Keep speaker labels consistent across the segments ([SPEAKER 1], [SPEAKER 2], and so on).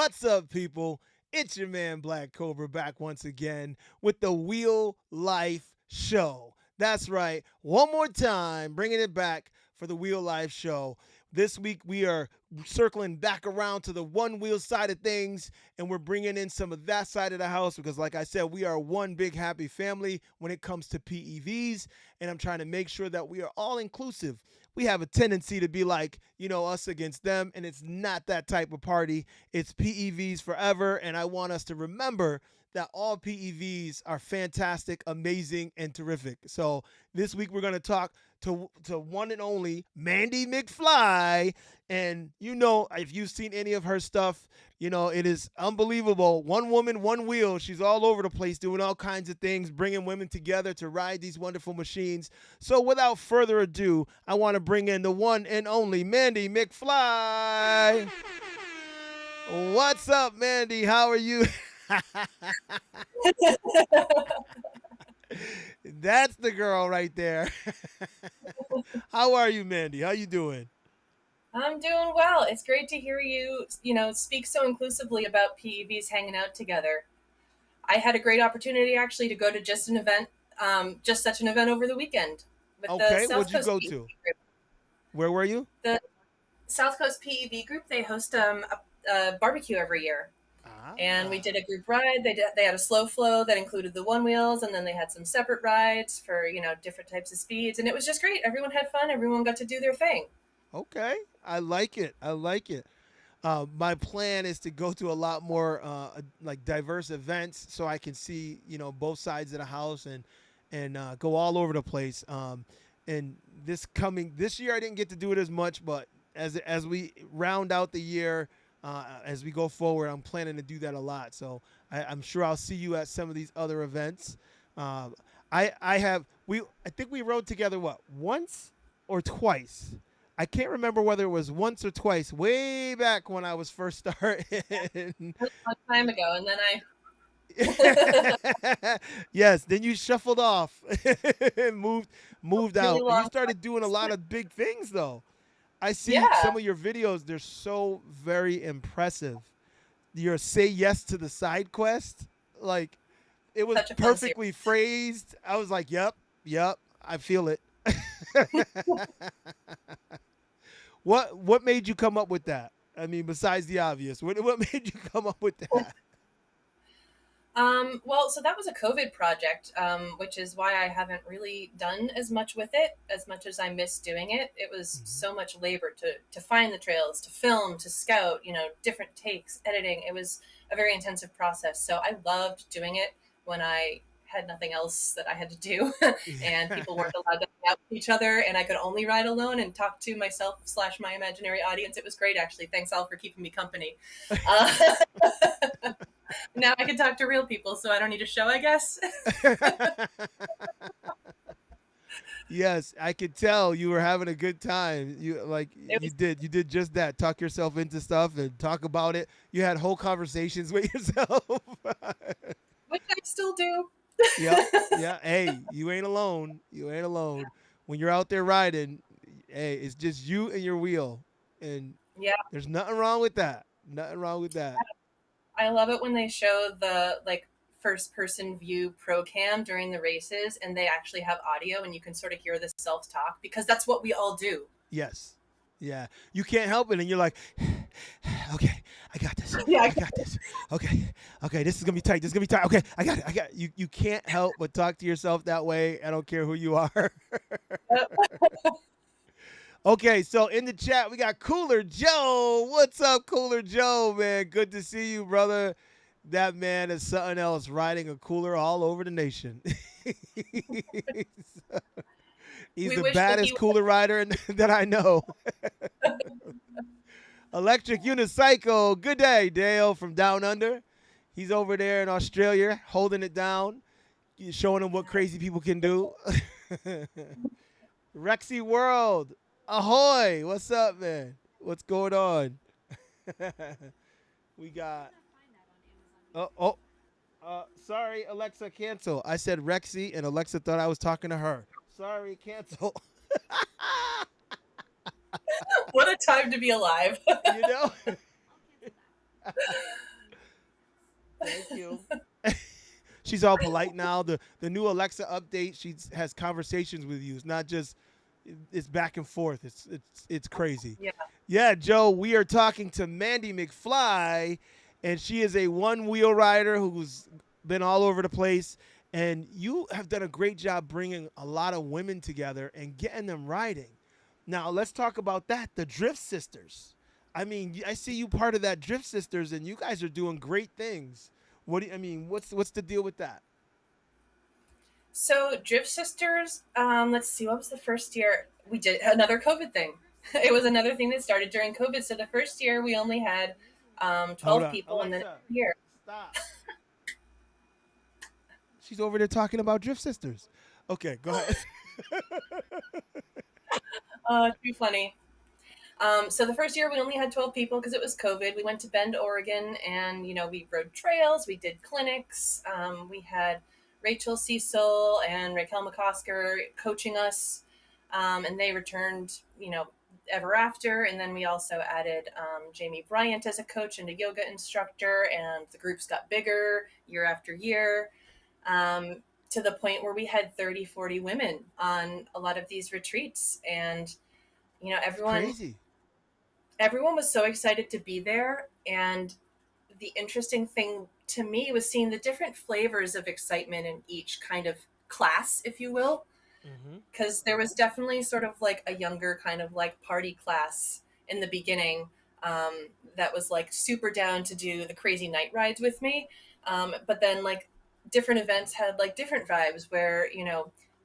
[SPEAKER 1] What's up, people? It's your man Black Cobra back once again with the Wheel Life Show. That's right. One more time, bringing it back for the Wheel Life Show. This week we are circling back around to the one wheel side of things, and we're bringing in some of that side of the house because, like I said, we are one big happy family when it comes to PEVs, and I'm trying to make sure that we are all inclusive. We have a tendency to be like, us against them, and it's not that type of party. It's PEVs forever, and I want us to remember that all PEVs are fantastic, amazing, and terrific. So this week we're going to talk to one and only Mandy McFly, and if you've seen any of her stuff, it is unbelievable. One woman, one wheel. She's all over the place doing all kinds of things, bringing women together to ride these wonderful machines. So without further ado, I want to bring in the one and only Mandy McFly. What's up, Mandy? How are you? That's the girl right there. How are you, Mandy? How you doing?
[SPEAKER 2] I'm doing well. It's great to hear you, speak so inclusively about PEVs hanging out together. I had a great opportunity actually to go to just such an event over the weekend with the
[SPEAKER 1] Okay, what'd
[SPEAKER 2] South
[SPEAKER 1] you
[SPEAKER 2] Coast
[SPEAKER 1] go
[SPEAKER 2] PEV
[SPEAKER 1] to?
[SPEAKER 2] group.
[SPEAKER 1] Where were you?
[SPEAKER 2] The South Coast PEV group, they host a barbecue every year. And we
[SPEAKER 1] Ah,
[SPEAKER 2] did a group ride. They had a slow flow that included the one wheels, and then they had some separate rides for different types of speeds, and it was just great. Everyone had fun. Everyone got to do their thing.
[SPEAKER 1] okay. I like it. I like it. My plan is to go to a lot more like diverse events so I can see both sides of the house and go all over the place. And this year I didn't get to do it as much, but as we round out the year, as we go forward, I'm planning to do that a lot. So I'm sure I'll see you at some of these other events. Um, I think we rode together once or twice. I can't remember whether it was once or twice, way back when I was first starting.
[SPEAKER 2] A long time ago, and then I
[SPEAKER 1] Yes, then you shuffled off and moved
[SPEAKER 2] really
[SPEAKER 1] out. And you
[SPEAKER 2] long.
[SPEAKER 1] started doing a lot of big things though. I see
[SPEAKER 2] Yeah,
[SPEAKER 1] some of your videos, they're so very impressive. Your say yes to the side quest, like it was
[SPEAKER 2] such a fun series.
[SPEAKER 1] perfectly phrased. I was like, "Yep, yep, I feel it." What made you come up with that? I mean, besides the obvious, what made you come up with that?
[SPEAKER 2] Well, so that was a COVID project, which is why I haven't really done as much with it as much as I miss doing it. It was
[SPEAKER 1] Mhm.
[SPEAKER 2] so much labor to find the trails, to film, to scout, different takes, editing. It was a very intensive process. So I loved doing it when I had nothing else that I had to do and people weren't allowed to hang out with each other and I could only ride alone and talk to myself slash my imaginary audience. It was great, actually. Thanks all for keeping me company. Uh, now I can talk to real people, so I don't need a show, I guess.
[SPEAKER 1] Yes, I could tell you were having a good time.
[SPEAKER 2] It
[SPEAKER 1] You
[SPEAKER 2] was,
[SPEAKER 1] did just that. Talk yourself into stuff and talk about it. You had whole conversations with yourself.
[SPEAKER 2] which I still do.
[SPEAKER 1] Yep. Yeah. Hey, you ain't alone. You ain't alone. When you're out there riding, hey, it's just you and your wheel. And
[SPEAKER 2] Yeah,
[SPEAKER 1] there's nothing wrong with that. Nothing wrong with that.
[SPEAKER 2] I love it when they show the first person view pro cam during the races and they actually have audio and you can sort of hear the self talk because that's what we all do.
[SPEAKER 1] Yes. Yeah. You can't help it. And you're like, okay, I got this.
[SPEAKER 2] Yeah.
[SPEAKER 1] I got this. Okay. Okay. This is going to be tight. This is going to be tight. Okay. I got it. I got it. You can't help but talk to yourself that way. I don't care who you are. Okay. So in the chat, we got Cooler Joe. What's up, Cooler Joe, man? Good to see you, brother. That man is something else, riding a cooler all over the nation. He's
[SPEAKER 2] We
[SPEAKER 1] the
[SPEAKER 2] wish that he
[SPEAKER 1] baddest cooler rider that I know. Electric Unicycle. Good day, Dale from Down Under. He's over there in Australia holding it down, showing them what crazy people can do. Rexy World. Ahoy. What's up, man? What's going on? We got. Oh. Sorry, Alexa, cancel. I said Rexy, and Alexa thought I was talking to her. Sorry, cancel.
[SPEAKER 2] what a time to be alive.
[SPEAKER 1] you know? Thank you. She's all polite now. The new Alexa update, she has conversations with you. It's not just it's back and forth. It's crazy.
[SPEAKER 2] Yeah.
[SPEAKER 1] Yeah, Joe, we are talking to Mandy McFly, and she is a one wheel rider who's been all over the place. And you have done a great job bringing a lot of women together and getting them riding. Now, let's talk about that. The Drift Sisters. I mean, I see you part of that Drift Sisters, and you guys are doing great things. What do you, I mean? What's the deal with that?
[SPEAKER 2] So Drift Sisters, let's see, what was the first year? We did another COVID thing. It was another thing that started during COVID. So the first year we only had
[SPEAKER 1] Hold
[SPEAKER 2] 12
[SPEAKER 1] on,
[SPEAKER 2] people, and then
[SPEAKER 1] Alexa,
[SPEAKER 2] here,
[SPEAKER 1] stop. She's over there talking about Drift Sisters. Okay, go ahead.
[SPEAKER 2] too funny. So the first year we only had 12 people because it was COVID. We went to Bend, Oregon, and we rode trails, we did clinics. We had Rachel Cecil and Raquel McCosker coaching us, and they returned, ever after. And then we also added Jamie Bryant as a coach and a yoga instructor, and the groups got bigger year after year. To the point where we had 30, 40 women on a lot of these retreats. And
[SPEAKER 1] It's crazy.
[SPEAKER 2] everyone was so excited to be there. And the interesting thing to me was seeing the different flavors of excitement in each kind of class, if you will,
[SPEAKER 1] Mm-hmm.
[SPEAKER 2] because there was definitely sort of like a younger kind of like party class in the beginning, that was like super down to do the crazy night rides with me. But then like different events had like different vibes where,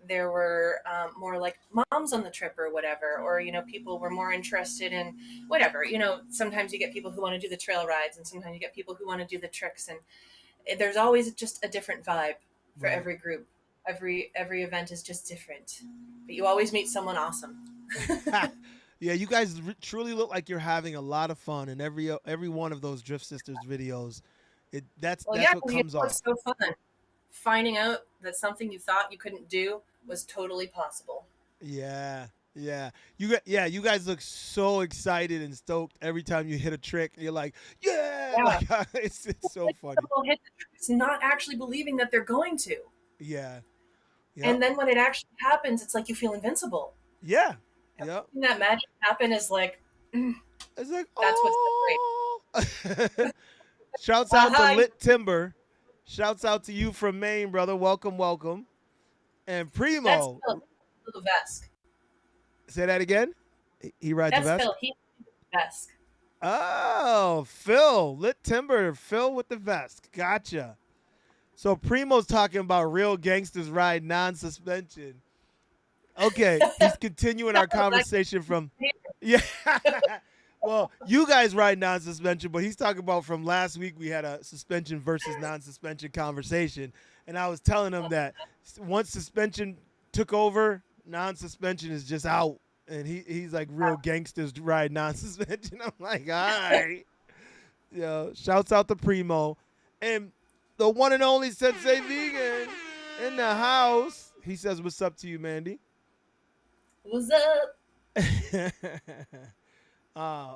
[SPEAKER 2] there were more like moms on the trip or whatever, or, people were more interested in whatever. Sometimes you get people who want to do the trail rides, and sometimes you get people who want to do the tricks. And there's always just a different vibe for
[SPEAKER 1] Right.
[SPEAKER 2] every group. Every event is just different, but you always meet someone awesome.
[SPEAKER 1] Yeah, you guys truly look like you're having a lot of fun in every one of those Drift Sisters videos.
[SPEAKER 2] Well,
[SPEAKER 1] That's
[SPEAKER 2] yeah,
[SPEAKER 1] what
[SPEAKER 2] 'cause
[SPEAKER 1] comes off.
[SPEAKER 2] what's so fun? Finding out that something you thought you couldn't do was totally possible.
[SPEAKER 1] Yeah, yeah. You guys look so excited and stoked every time you hit a trick. You're like, yeah,
[SPEAKER 2] Yeah,
[SPEAKER 1] like it's so funny.
[SPEAKER 2] people hit the tricks not actually believing that they're going to,
[SPEAKER 1] Yeah. Yep.
[SPEAKER 2] and then when it actually happens, it's like you feel invincible.
[SPEAKER 1] Yeah.
[SPEAKER 2] And
[SPEAKER 1] Yep.
[SPEAKER 2] watching that magic happen is like,
[SPEAKER 1] It's like,
[SPEAKER 2] that's what's so great.
[SPEAKER 1] oh. Shouts out to
[SPEAKER 2] Hi,
[SPEAKER 1] Lit Timber. Shouts out to you from Maine, brother. Welcome, welcome. And
[SPEAKER 2] that's
[SPEAKER 1] Primo,
[SPEAKER 2] Phil. The Vesk.
[SPEAKER 1] say that again. He rides a
[SPEAKER 2] That's
[SPEAKER 1] vest.
[SPEAKER 2] Phil. He Vesk.
[SPEAKER 1] Oh, Phil, Lit Timber, Phil with the vest. Gotcha. So Primo's talking about real gangsters ride non-suspension. Okay, he's continuing
[SPEAKER 2] No,
[SPEAKER 1] our
[SPEAKER 2] that,
[SPEAKER 1] conversation from yeah. Well, you guys ride non-suspension, but he's talking about from last week. We had a suspension versus non-suspension conversation, and I was telling him that once suspension took over, non-suspension is just out, and he's like real gangsters ride non-suspension. I'm like, all right, shouts out to Primo, and the one and only Sensei Vegan in the house. He says, "What's up to you, Mandy?"
[SPEAKER 2] What's up?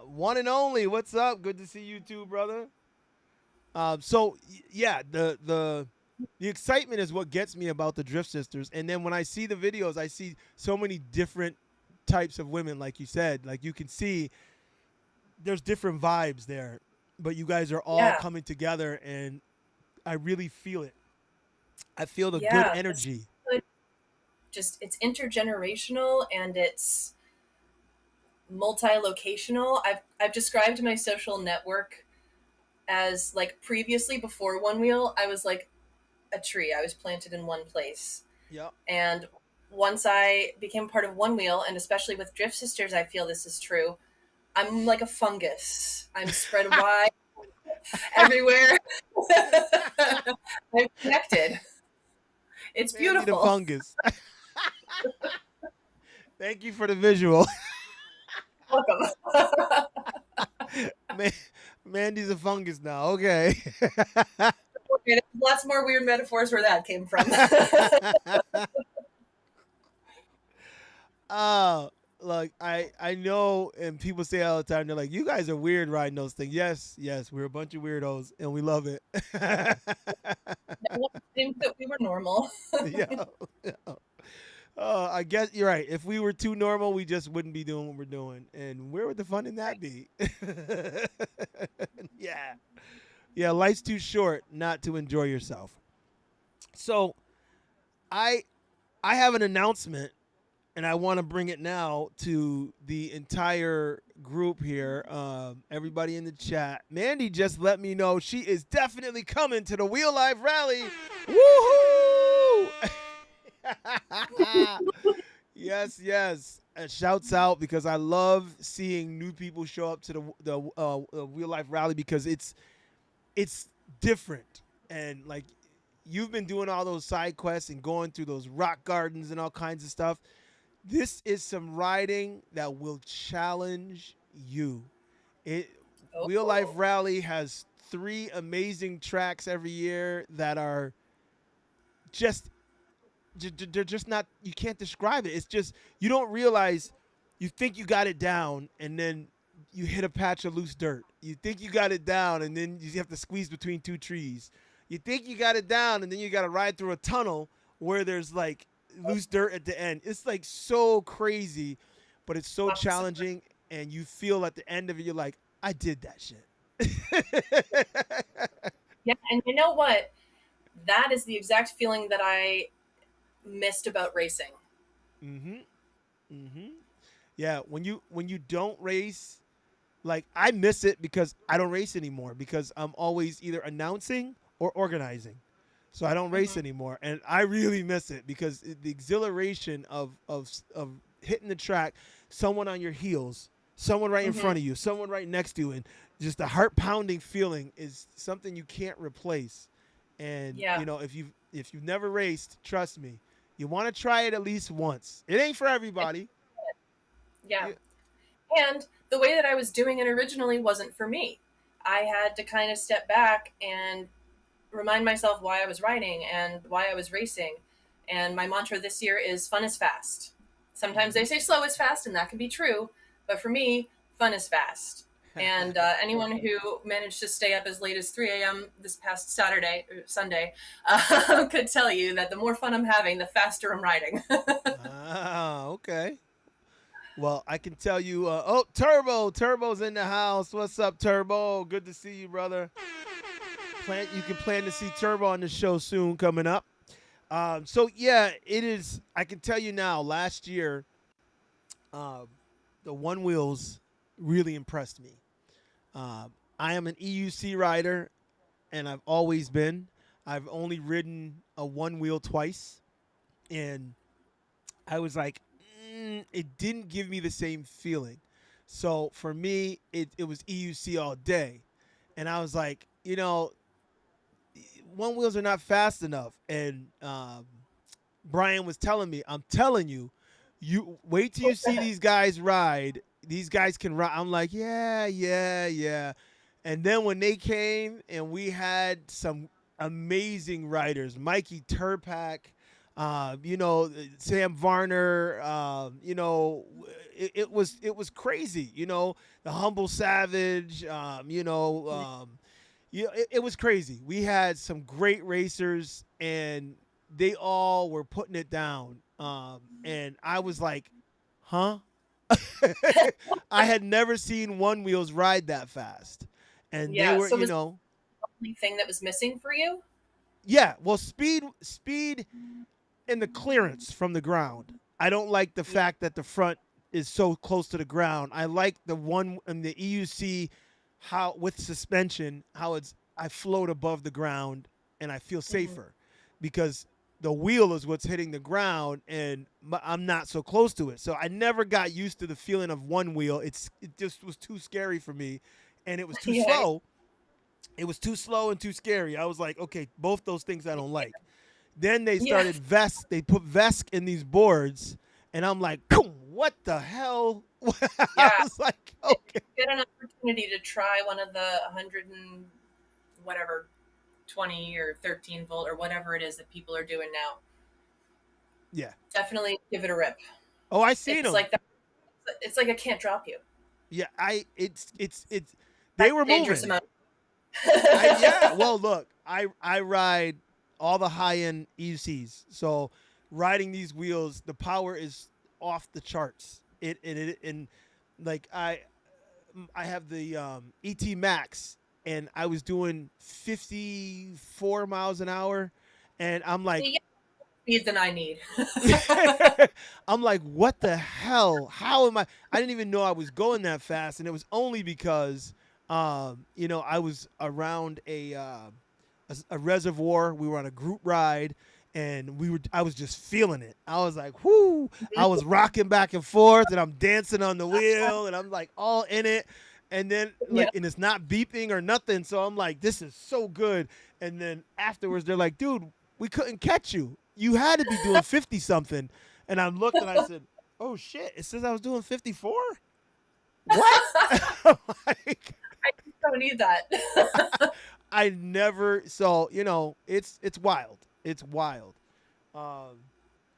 [SPEAKER 1] One and only, what's up? Good to see you too, brother. Yeah, the excitement is what gets me about the Drift Sisters, and then when I see the videos, I see so many different types of women, like you said. Like you can see, there's different vibes there, but you guys are all
[SPEAKER 2] Yeah,
[SPEAKER 1] coming together, and I really feel it. I feel the good
[SPEAKER 2] yeah. It's
[SPEAKER 1] energy.
[SPEAKER 2] just it's intergenerational and it's multi-locational. I've described my social network as like previously before One Wheel, I was like a tree. I was planted in one place.
[SPEAKER 1] Yep.
[SPEAKER 2] And once I became part of One Wheel, and especially with Drift Sisters, I feel this is true. I'm like a fungus. I'm spread wide everywhere. I'm connected. It's
[SPEAKER 1] Mandy the
[SPEAKER 2] beautiful.
[SPEAKER 1] fungus. Thank you for the visual.
[SPEAKER 2] Welcome.
[SPEAKER 1] Man, Mandy's a fungus now. Okay.
[SPEAKER 2] There's lots more weird metaphors where that came from.
[SPEAKER 1] uh, like I know, and people say all the time, they're like, "You guys are weird riding those things." Yes, yes, we're a bunch of weirdos, and we love it.
[SPEAKER 2] No one thinks that we were normal.
[SPEAKER 1] Yeah. Yeah. I guess you're right. If we were too normal, we just wouldn't be doing what we're doing. And where would the fun in that be? Yeah. Yeah, life's too short not to enjoy yourself. So I I have an announcement and I want to bring it now to the entire group here. Everybody in the chat. Mandy just let me know she is definitely coming to the Wheel Life Rally. Woohoo! Yes, yes. Shouts out because I love seeing new people show up to the Real Life Rally because it's different and like you've been doing all those side quests and going through those rock gardens and all kinds of stuff. This is some riding that will challenge you. It Real Life
[SPEAKER 2] Oh,
[SPEAKER 1] Rally has three amazing tracks every year that are just they're just not, you can't describe it. It's just you don't realize, you think you got it down and then you hit a patch of loose dirt. You think you got it down and then you have to squeeze between two trees. You think you got it down and then you got to ride through a tunnel where there's like loose dirt at the end. It's like so crazy, but it's so
[SPEAKER 2] opposite.
[SPEAKER 1] challenging and you feel at the end of it you're like, I did that shit.
[SPEAKER 2] Yeah, and you know what? That is the exact feeling that I missed about racing.
[SPEAKER 1] Mhm. Mhm. Yeah, when you don't race, like I miss it because I don't race anymore because I'm always either announcing or organizing. So I don't race
[SPEAKER 2] Hmm.
[SPEAKER 1] anymore and I really miss it because the exhilaration of hitting the track, someone on your heels, someone right in
[SPEAKER 2] Hmm.
[SPEAKER 1] front of you, someone right next to you, and just the heart pounding feeling is something you can't replace. And
[SPEAKER 2] Yeah,
[SPEAKER 1] you know, if you've never raced, trust me, you want to try it at least once. It ain't for
[SPEAKER 2] it,
[SPEAKER 1] everybody.
[SPEAKER 2] yeah.
[SPEAKER 1] You,
[SPEAKER 2] And the way that I was doing it originally wasn't for me. I had to kind of step back and remind myself why I was riding and why I was racing. And my mantra this year is fun is fast. Sometimes they
[SPEAKER 1] mhm.
[SPEAKER 2] say slow is fast, and that can be true. But for me, fun is fast. And anyone who managed to stay up as late as 3 a.m. this past Saturday, or Sunday, could tell you that the more fun I'm having, the faster I'm riding.
[SPEAKER 1] Ah, okay. Well, I can tell you. Oh, Turbo's in the house. What's up, Turbo? Good to see you, brother. You can plan to see Turbo on the show soon, coming up. So yeah, it is. I can tell you now. Last year, um, the one wheels really impressed me. I am an EUC rider, and I've always been. I've only ridden a one wheel twice, and I was like, it didn't give me the same feeling. So for me, it was EUC all day. And I was like, one wheels are not fast enough. And Brian was telling me, I'm telling you, you wait till you see these guys ride. These guys can ride. I'm like, yeah, yeah, yeah. And then when they came and we had some amazing riders, Mikey Turpak, Sam Varner, it was crazy. The Humble Savage, it was crazy. We had some great racers, and they all were putting it down. And I was like, huh? I had never seen one wheels ride that fast. And they
[SPEAKER 2] Yeah.
[SPEAKER 1] were,
[SPEAKER 2] So was the only thing that was missing for you?
[SPEAKER 1] yeah, well, speed and the clearance from the ground. I don't like the
[SPEAKER 2] Yeah.
[SPEAKER 1] fact that the front is so close to the ground. I like the one in the EUC, how with suspension, how I float above the ground and I feel
[SPEAKER 2] Hmm.
[SPEAKER 1] safer because the wheel is what's hitting the ground and I'm not so close to it. So I never got used to the feeling of one wheel. It just was too scary for me, and it was too
[SPEAKER 2] Yeah.
[SPEAKER 1] slow. It was too slow and too scary. I was like, okay, both those things I don't like. Then they
[SPEAKER 2] Yeah.
[SPEAKER 1] started Vesk. They put Vesk in these boards, and I'm like, what the hell? I
[SPEAKER 2] Yeah.
[SPEAKER 1] was like,
[SPEAKER 2] Did
[SPEAKER 1] okay,
[SPEAKER 2] you get an opportunity to try one of the 100 and whatever 20 or 13 volt or whatever it is that people are doing now?
[SPEAKER 1] yeah.
[SPEAKER 2] Definitely give it a rip.
[SPEAKER 1] Oh, I seen
[SPEAKER 2] It's
[SPEAKER 1] them.
[SPEAKER 2] like that It's like I can't drop you.
[SPEAKER 1] Yeah, it's they
[SPEAKER 2] That's
[SPEAKER 1] were
[SPEAKER 2] a dangerous
[SPEAKER 1] moving.
[SPEAKER 2] amount.
[SPEAKER 1] Yeah, well, look, I ride all the high end ECs, so riding these wheels, the power is off the charts. It and like I have the ET Max, and I was doing 54 miles an hour, and I'm like,
[SPEAKER 2] See, speed than I need.
[SPEAKER 1] I'm like, what the hell? How am I? I didn't even know I was going that fast, and it was only because, I was around a reservoir. We were on a group ride, and I was just feeling it. I was like, whoo! I was rocking back and forth, and I'm dancing on the wheel, and I'm like all in it. And then
[SPEAKER 2] Yeah.
[SPEAKER 1] and it's not beeping or nothing, so I'm like, this is so good. And then afterwards, they're like, dude, we couldn't catch you. You had to be doing 50 something. And I looked and I said, oh shit, it says I was doing 54? What? Like,
[SPEAKER 2] I don't need that.
[SPEAKER 1] I never, so, it's wild. It's wild. Um,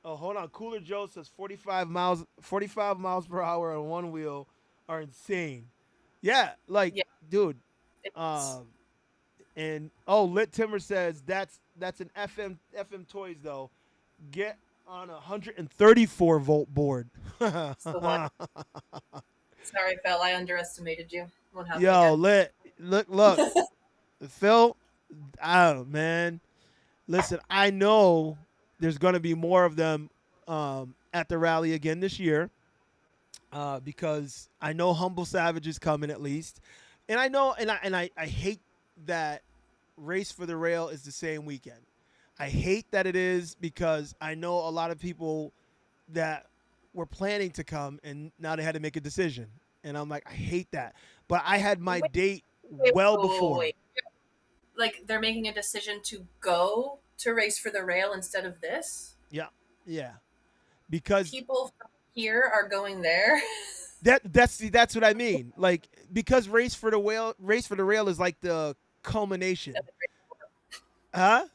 [SPEAKER 1] oh, hold on. Cooler Joe says 45 miles per hour on one wheel are insane. Yeah, like,
[SPEAKER 2] Yeah,
[SPEAKER 1] dude.
[SPEAKER 2] it's
[SPEAKER 1] Um, and oh, Lit Timber says that's an FM Toys though. Get on a 134-volt board.
[SPEAKER 2] the one. Sorry, Phil. I underestimated you. Won't happen
[SPEAKER 1] Yo,
[SPEAKER 2] again.
[SPEAKER 1] Lit, look, Phil. Oh man, listen. I know there's gonna be more of them at the rally again this year because I know Humble Savage is coming at least, and I know, and I hate that Race for the Rail is the same weekend. I hate that it is because I know a lot of people that were planning to come and now they had to make a decision. And I'm like, I hate that. But I had my
[SPEAKER 2] Wait,
[SPEAKER 1] date
[SPEAKER 2] wait,
[SPEAKER 1] well
[SPEAKER 2] wait, wait,
[SPEAKER 1] before.
[SPEAKER 2] wait. Like they're making a decision to go to Race for the Rail instead of this.
[SPEAKER 1] Yeah. Yeah. Because
[SPEAKER 2] People from here are going there.
[SPEAKER 1] that's what I mean. Like because Race for the Rail is like the culmination. Huh?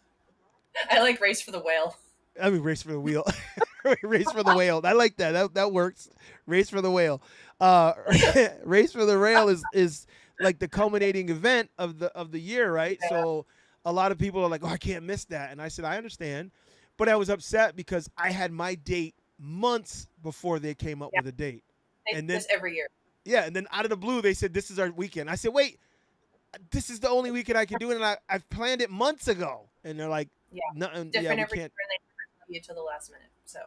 [SPEAKER 2] I like Race for the Whale.
[SPEAKER 1] I mean, race for the wheel, race for the whale. I like that. That works. Race for the whale. Uh, race for the rail is like the culminating event of the year, right?
[SPEAKER 2] Yeah,
[SPEAKER 1] So a lot of people are like, "Oh, I can't miss that," and I said, "I understand," but I was upset because I had my date months before they came up
[SPEAKER 2] yeah.
[SPEAKER 1] with a date,
[SPEAKER 2] They do
[SPEAKER 1] and then
[SPEAKER 2] this every year.
[SPEAKER 1] yeah, and then out of the blue they said, "This is our weekend." I said, "Wait, this is the only weekend I can do it, and I've planned it months ago," and they're like,
[SPEAKER 2] Yeah,
[SPEAKER 1] "No, yeah,
[SPEAKER 2] different
[SPEAKER 1] we
[SPEAKER 2] every
[SPEAKER 1] can't."
[SPEAKER 2] year, and they never tell you till the last minute. So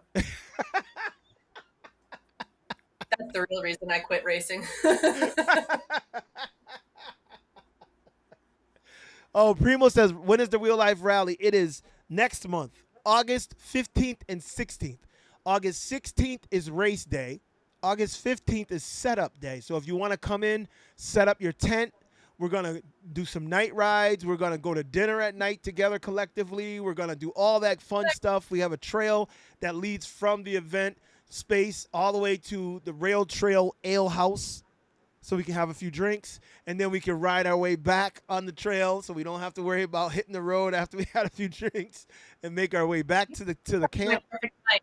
[SPEAKER 2] that's the real reason I quit racing.
[SPEAKER 1] Oh, Primo says, when is the Real Life Rally? It is next month, August 15th and 16th. August 16th is race day. August 15th is setup day. So if you want to come in, set up your tent. We're going to do some night rides. We're going to go to dinner at night together collectively. We're going to do all that fun stuff. We have a trail that leads from the event space all the way to the Rail Trail Ale House so we can have a few drinks, and then we can ride our way back on the trail so we don't have to worry about hitting the road after we had a few drinks and make our way back to the
[SPEAKER 2] My
[SPEAKER 1] camp.
[SPEAKER 2] perfect night.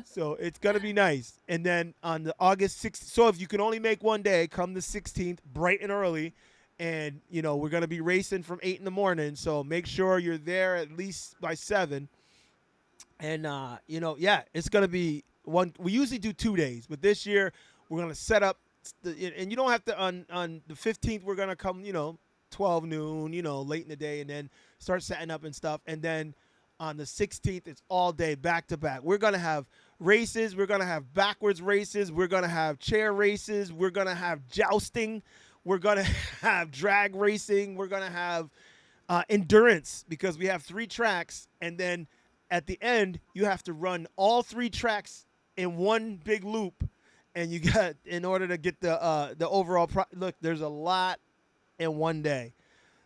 [SPEAKER 1] So it's gonna be nice. And then on the August 6th, so if you can only make one day, come the 16th, bright and early. And we're gonna be racing from 8 in the morning. So make sure you're there at least by 7. And yeah, it's gonna be one. We usually do 2 days, but this year we're gonna set up. And you don't have to on the 15th. We're gonna come, 12 noon, late in the day, and then start setting up and stuff. And then on the 16th, it's all day back to back. We're gonna have races. We're gonna have backwards races. We're gonna have chair races. We're gonna have jousting. We're gonna have drag racing. We're gonna have endurance because we have 3 tracks, and then at the end you have to run all 3 tracks in one big loop, and you got in order to get the overall look. There's a lot in one day,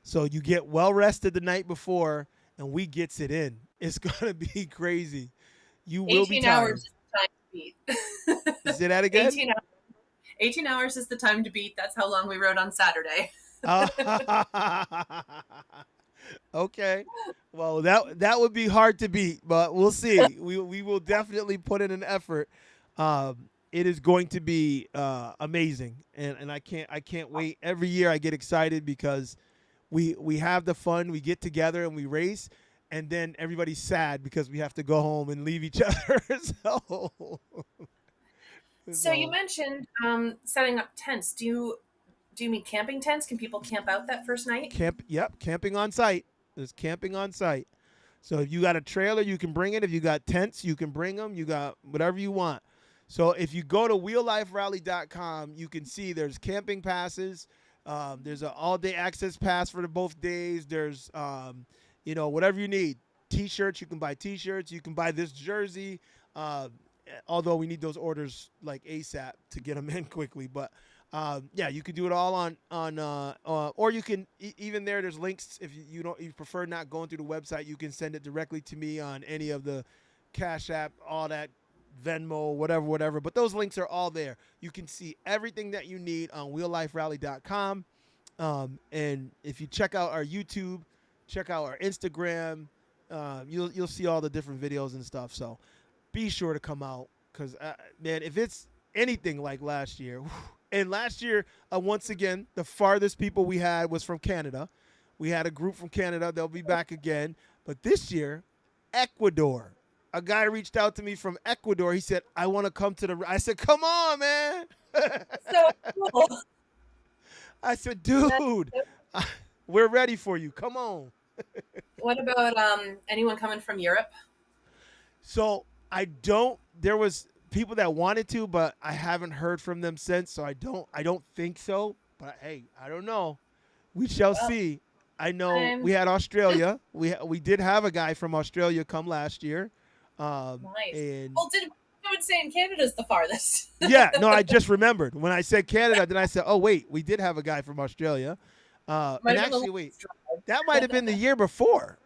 [SPEAKER 1] so you get well rested the night before, and we gets it in. It's gonna be crazy. You will be
[SPEAKER 2] 18
[SPEAKER 1] tired.
[SPEAKER 2] hours is the time to beat.
[SPEAKER 1] Say that again.
[SPEAKER 2] 18 hours. 18 hours is the time to beat. That's how long we rode on Saturday.
[SPEAKER 1] Uh, Okay. Well, that would be hard to beat, but we'll see. We will definitely put in an effort. It is going to be amazing, and I can't wait. Every year I get excited because we have the fun. We get together and we race, and then everybody's sad because we have to go home and leave each other. so
[SPEAKER 2] So you
[SPEAKER 1] so
[SPEAKER 2] mentioned setting up tents. Do you mean camping tents? Can people camp out that first night?
[SPEAKER 1] Yep, camping on site. There's camping on site. So if you got a trailer, you can bring it. If you got tents, you can bring them. You got whatever you want. So if you go to wheelliferally.com, you can see there's camping passes. There's an all-day access pass for the both days. There's whatever you need. T-shirts, you can buy T-shirts. You can buy this jersey. Uh, Although we need those orders like ASAP to get them in quickly, but yeah, you can do it all or you can even there. There's links if you don't you prefer not going through the website. You can send it directly to me on any of the Cash App, all that Venmo, whatever. But those links are all there. You can see everything that you need on wheelliferally.com. And if you check out our YouTube, check out our Instagram, you'll see all the different videos and stuff. So be sure to come out because man, if it's anything like last year, and last year once again the farthest people we had was from Canada. We had a group from Canada. They'll be back again, but this year, Ecuador. A guy reached out to me from Ecuador. He said, "I want to come to the." I said, "Come on, man."
[SPEAKER 2] So cool.
[SPEAKER 1] I said,
[SPEAKER 2] That's
[SPEAKER 1] "Dude,
[SPEAKER 2] so-
[SPEAKER 1] we're ready for you. Come on."
[SPEAKER 2] what about anyone coming from Europe?
[SPEAKER 1] So I don't. There was people that wanted to, but I haven't heard from them since. So I don't think so. But hey, I don't know. We shall
[SPEAKER 2] Well,
[SPEAKER 1] see. I know we
[SPEAKER 2] I'm
[SPEAKER 1] had Australia. We did have a guy from Australia come last year,
[SPEAKER 2] nice.
[SPEAKER 1] and
[SPEAKER 2] Well, did I would say in Canada's the farthest.
[SPEAKER 1] yeah, no, I just remembered when I said Canada. Then I said, oh wait, we did have a guy from Australia,
[SPEAKER 2] Might
[SPEAKER 1] and
[SPEAKER 2] have been the
[SPEAKER 1] actually, wait,
[SPEAKER 2] longest drive.
[SPEAKER 1] that might have been the year before.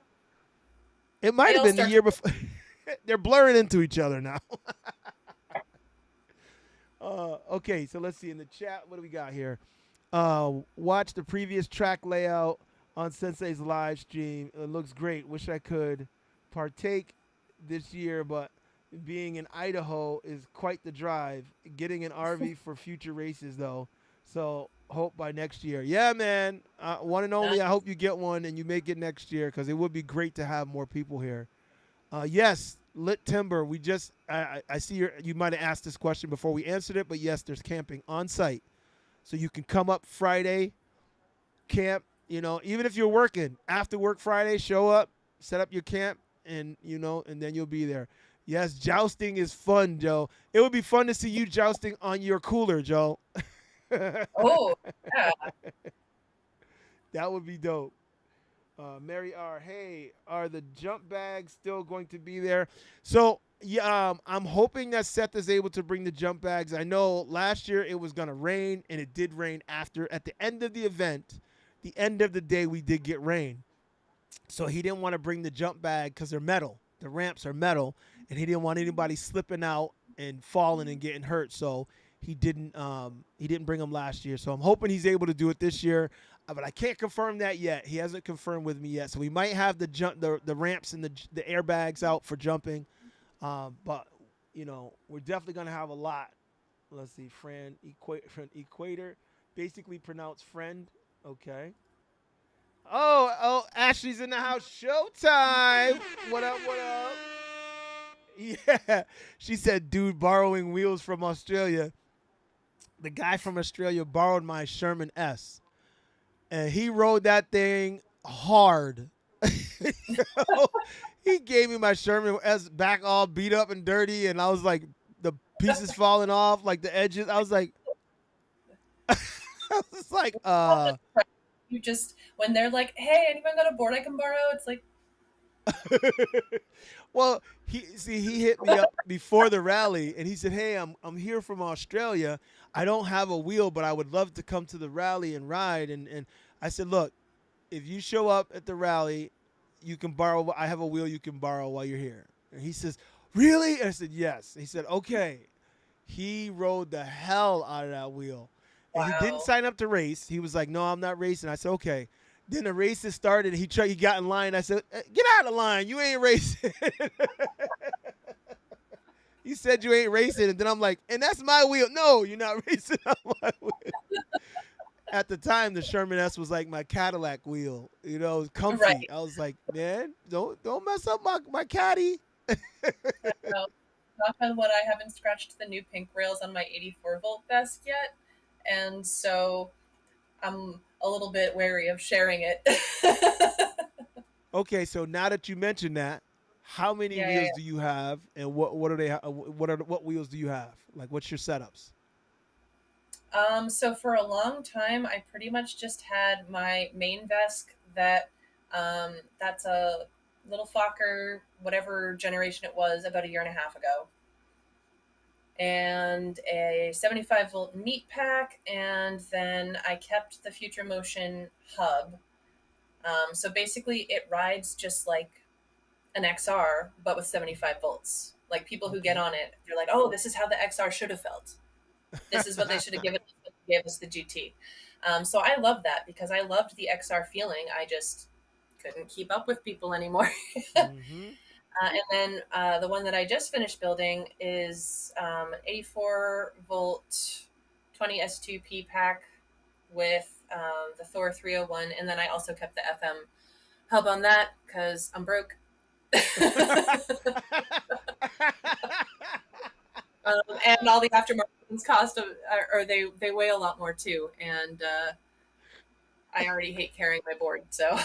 [SPEAKER 1] It might
[SPEAKER 2] They
[SPEAKER 1] have
[SPEAKER 2] all
[SPEAKER 1] been the
[SPEAKER 2] start.
[SPEAKER 1] year before. They're blurring into each other now. Okay, so let's see in the chat. What do we got here? Watch the previous track layout on Sensei's live stream. It looks great. Wish I could partake this year, but being in Idaho is quite the drive. Getting an RV for future races, though. So hope by next year. Yeah, man. One and only. I hope you get one and you make it next year because it would be great to have more people here. Yes, Lit Timber. We just I see you might have asked this question before we answered it, but yes, there's camping on site, so you can come up Friday, camp. Even if you're working after work Friday, show up, set up your camp, and and then you'll be there. Yes, jousting is fun, Joe. It would be fun to see you jousting on your cooler, Joe. That
[SPEAKER 2] Oh, yeah.
[SPEAKER 1] would be dope. Mary R. Hey, are the jump bags still going to be there? So yeah, I'm hoping that Seth is able to bring the jump bags. I know last year it was gonna rain, and it did rain at the end of the event, the end of the day we did get rain. So he didn't want to bring the jump bag because they're metal. The ramps are metal, and he didn't want anybody slipping out and falling and getting hurt. So he didn't bring them last year. So I'm hoping he's able to do it this year. But I can't confirm that yet. He hasn't confirmed with me yet. So we might have the ramps and the airbags out for jumping. But we're definitely gonna have a lot. Let's see, Fran Equator, basically pronounced friend. Okay. Oh, Ashley's in the house. Showtime. What up? What up? Yeah. She said, dude, borrowing wheels from Australia. The guy from Australia borrowed my Sherman S. And he rode that thing hard. He gave me my Sherman S back all beat up and dirty, and I was like, the pieces falling off, like the edges. I was like, I was like,
[SPEAKER 2] You just when they're like, "Hey, anyone got a board I can borrow?" It's like,
[SPEAKER 1] well, he hit me up before the rally, and he said, "Hey, I'm here from Australia. I don't have a wheel, but I would love to come to the rally and ride." And I said, "Look, if you show up at the rally, you can borrow. I have a wheel you can borrow while you're here." And he says, "Really?" And I said, "Yes." He said, "Okay." He rode the hell out of that wheel, and he didn't
[SPEAKER 2] wow.
[SPEAKER 1] sign up to race. He was like, "No, I'm not racing." I said, "Okay." Then the races started. He got in line. I said, "Get out of line. You ain't racing." He said you ain't racing, and then I'm like, "And that's my wheel." No, you're not racing on my wheel. At the time, the Sherman S was like my Cadillac wheel. It was comfy.
[SPEAKER 2] Right.
[SPEAKER 1] I was like, "Man, don't mess up my caddy."
[SPEAKER 2] So, knock on wood, I haven't scratched the new pink rails on my 84-volt vest yet, and so I'm a little bit wary of sharing it.
[SPEAKER 1] Okay, so now that you mentioned that, how many
[SPEAKER 2] Yeah, yeah,
[SPEAKER 1] wheels do you have, and what are they? What wheels do you have? Like, what's your setups?
[SPEAKER 2] yeah. So for a long time, I pretty much just had my main vest that's a little Fokker, whatever generation it was, about a year and a half ago, and a 75-volt neat pack, and then I kept the Future Motion hub. So basically, it rides just like an XR, but with 75 volts. Like people who get
[SPEAKER 1] Okay.
[SPEAKER 2] on it, they're like, "Oh, this is how the XR should have felt. This is what they should have given us when they gave us the GT." So I love that because I loved the XR feeling. I just couldn't keep up with people anymore.
[SPEAKER 1] Mm-hmm.
[SPEAKER 2] And then the one that I just finished building is 84 volt 20 S2P pack with the Thor 301. And then I also kept the FM hub on that because I'm broke. And all the aftermarket ones cost, or they weigh a lot more too. And I already hate carrying my board. So,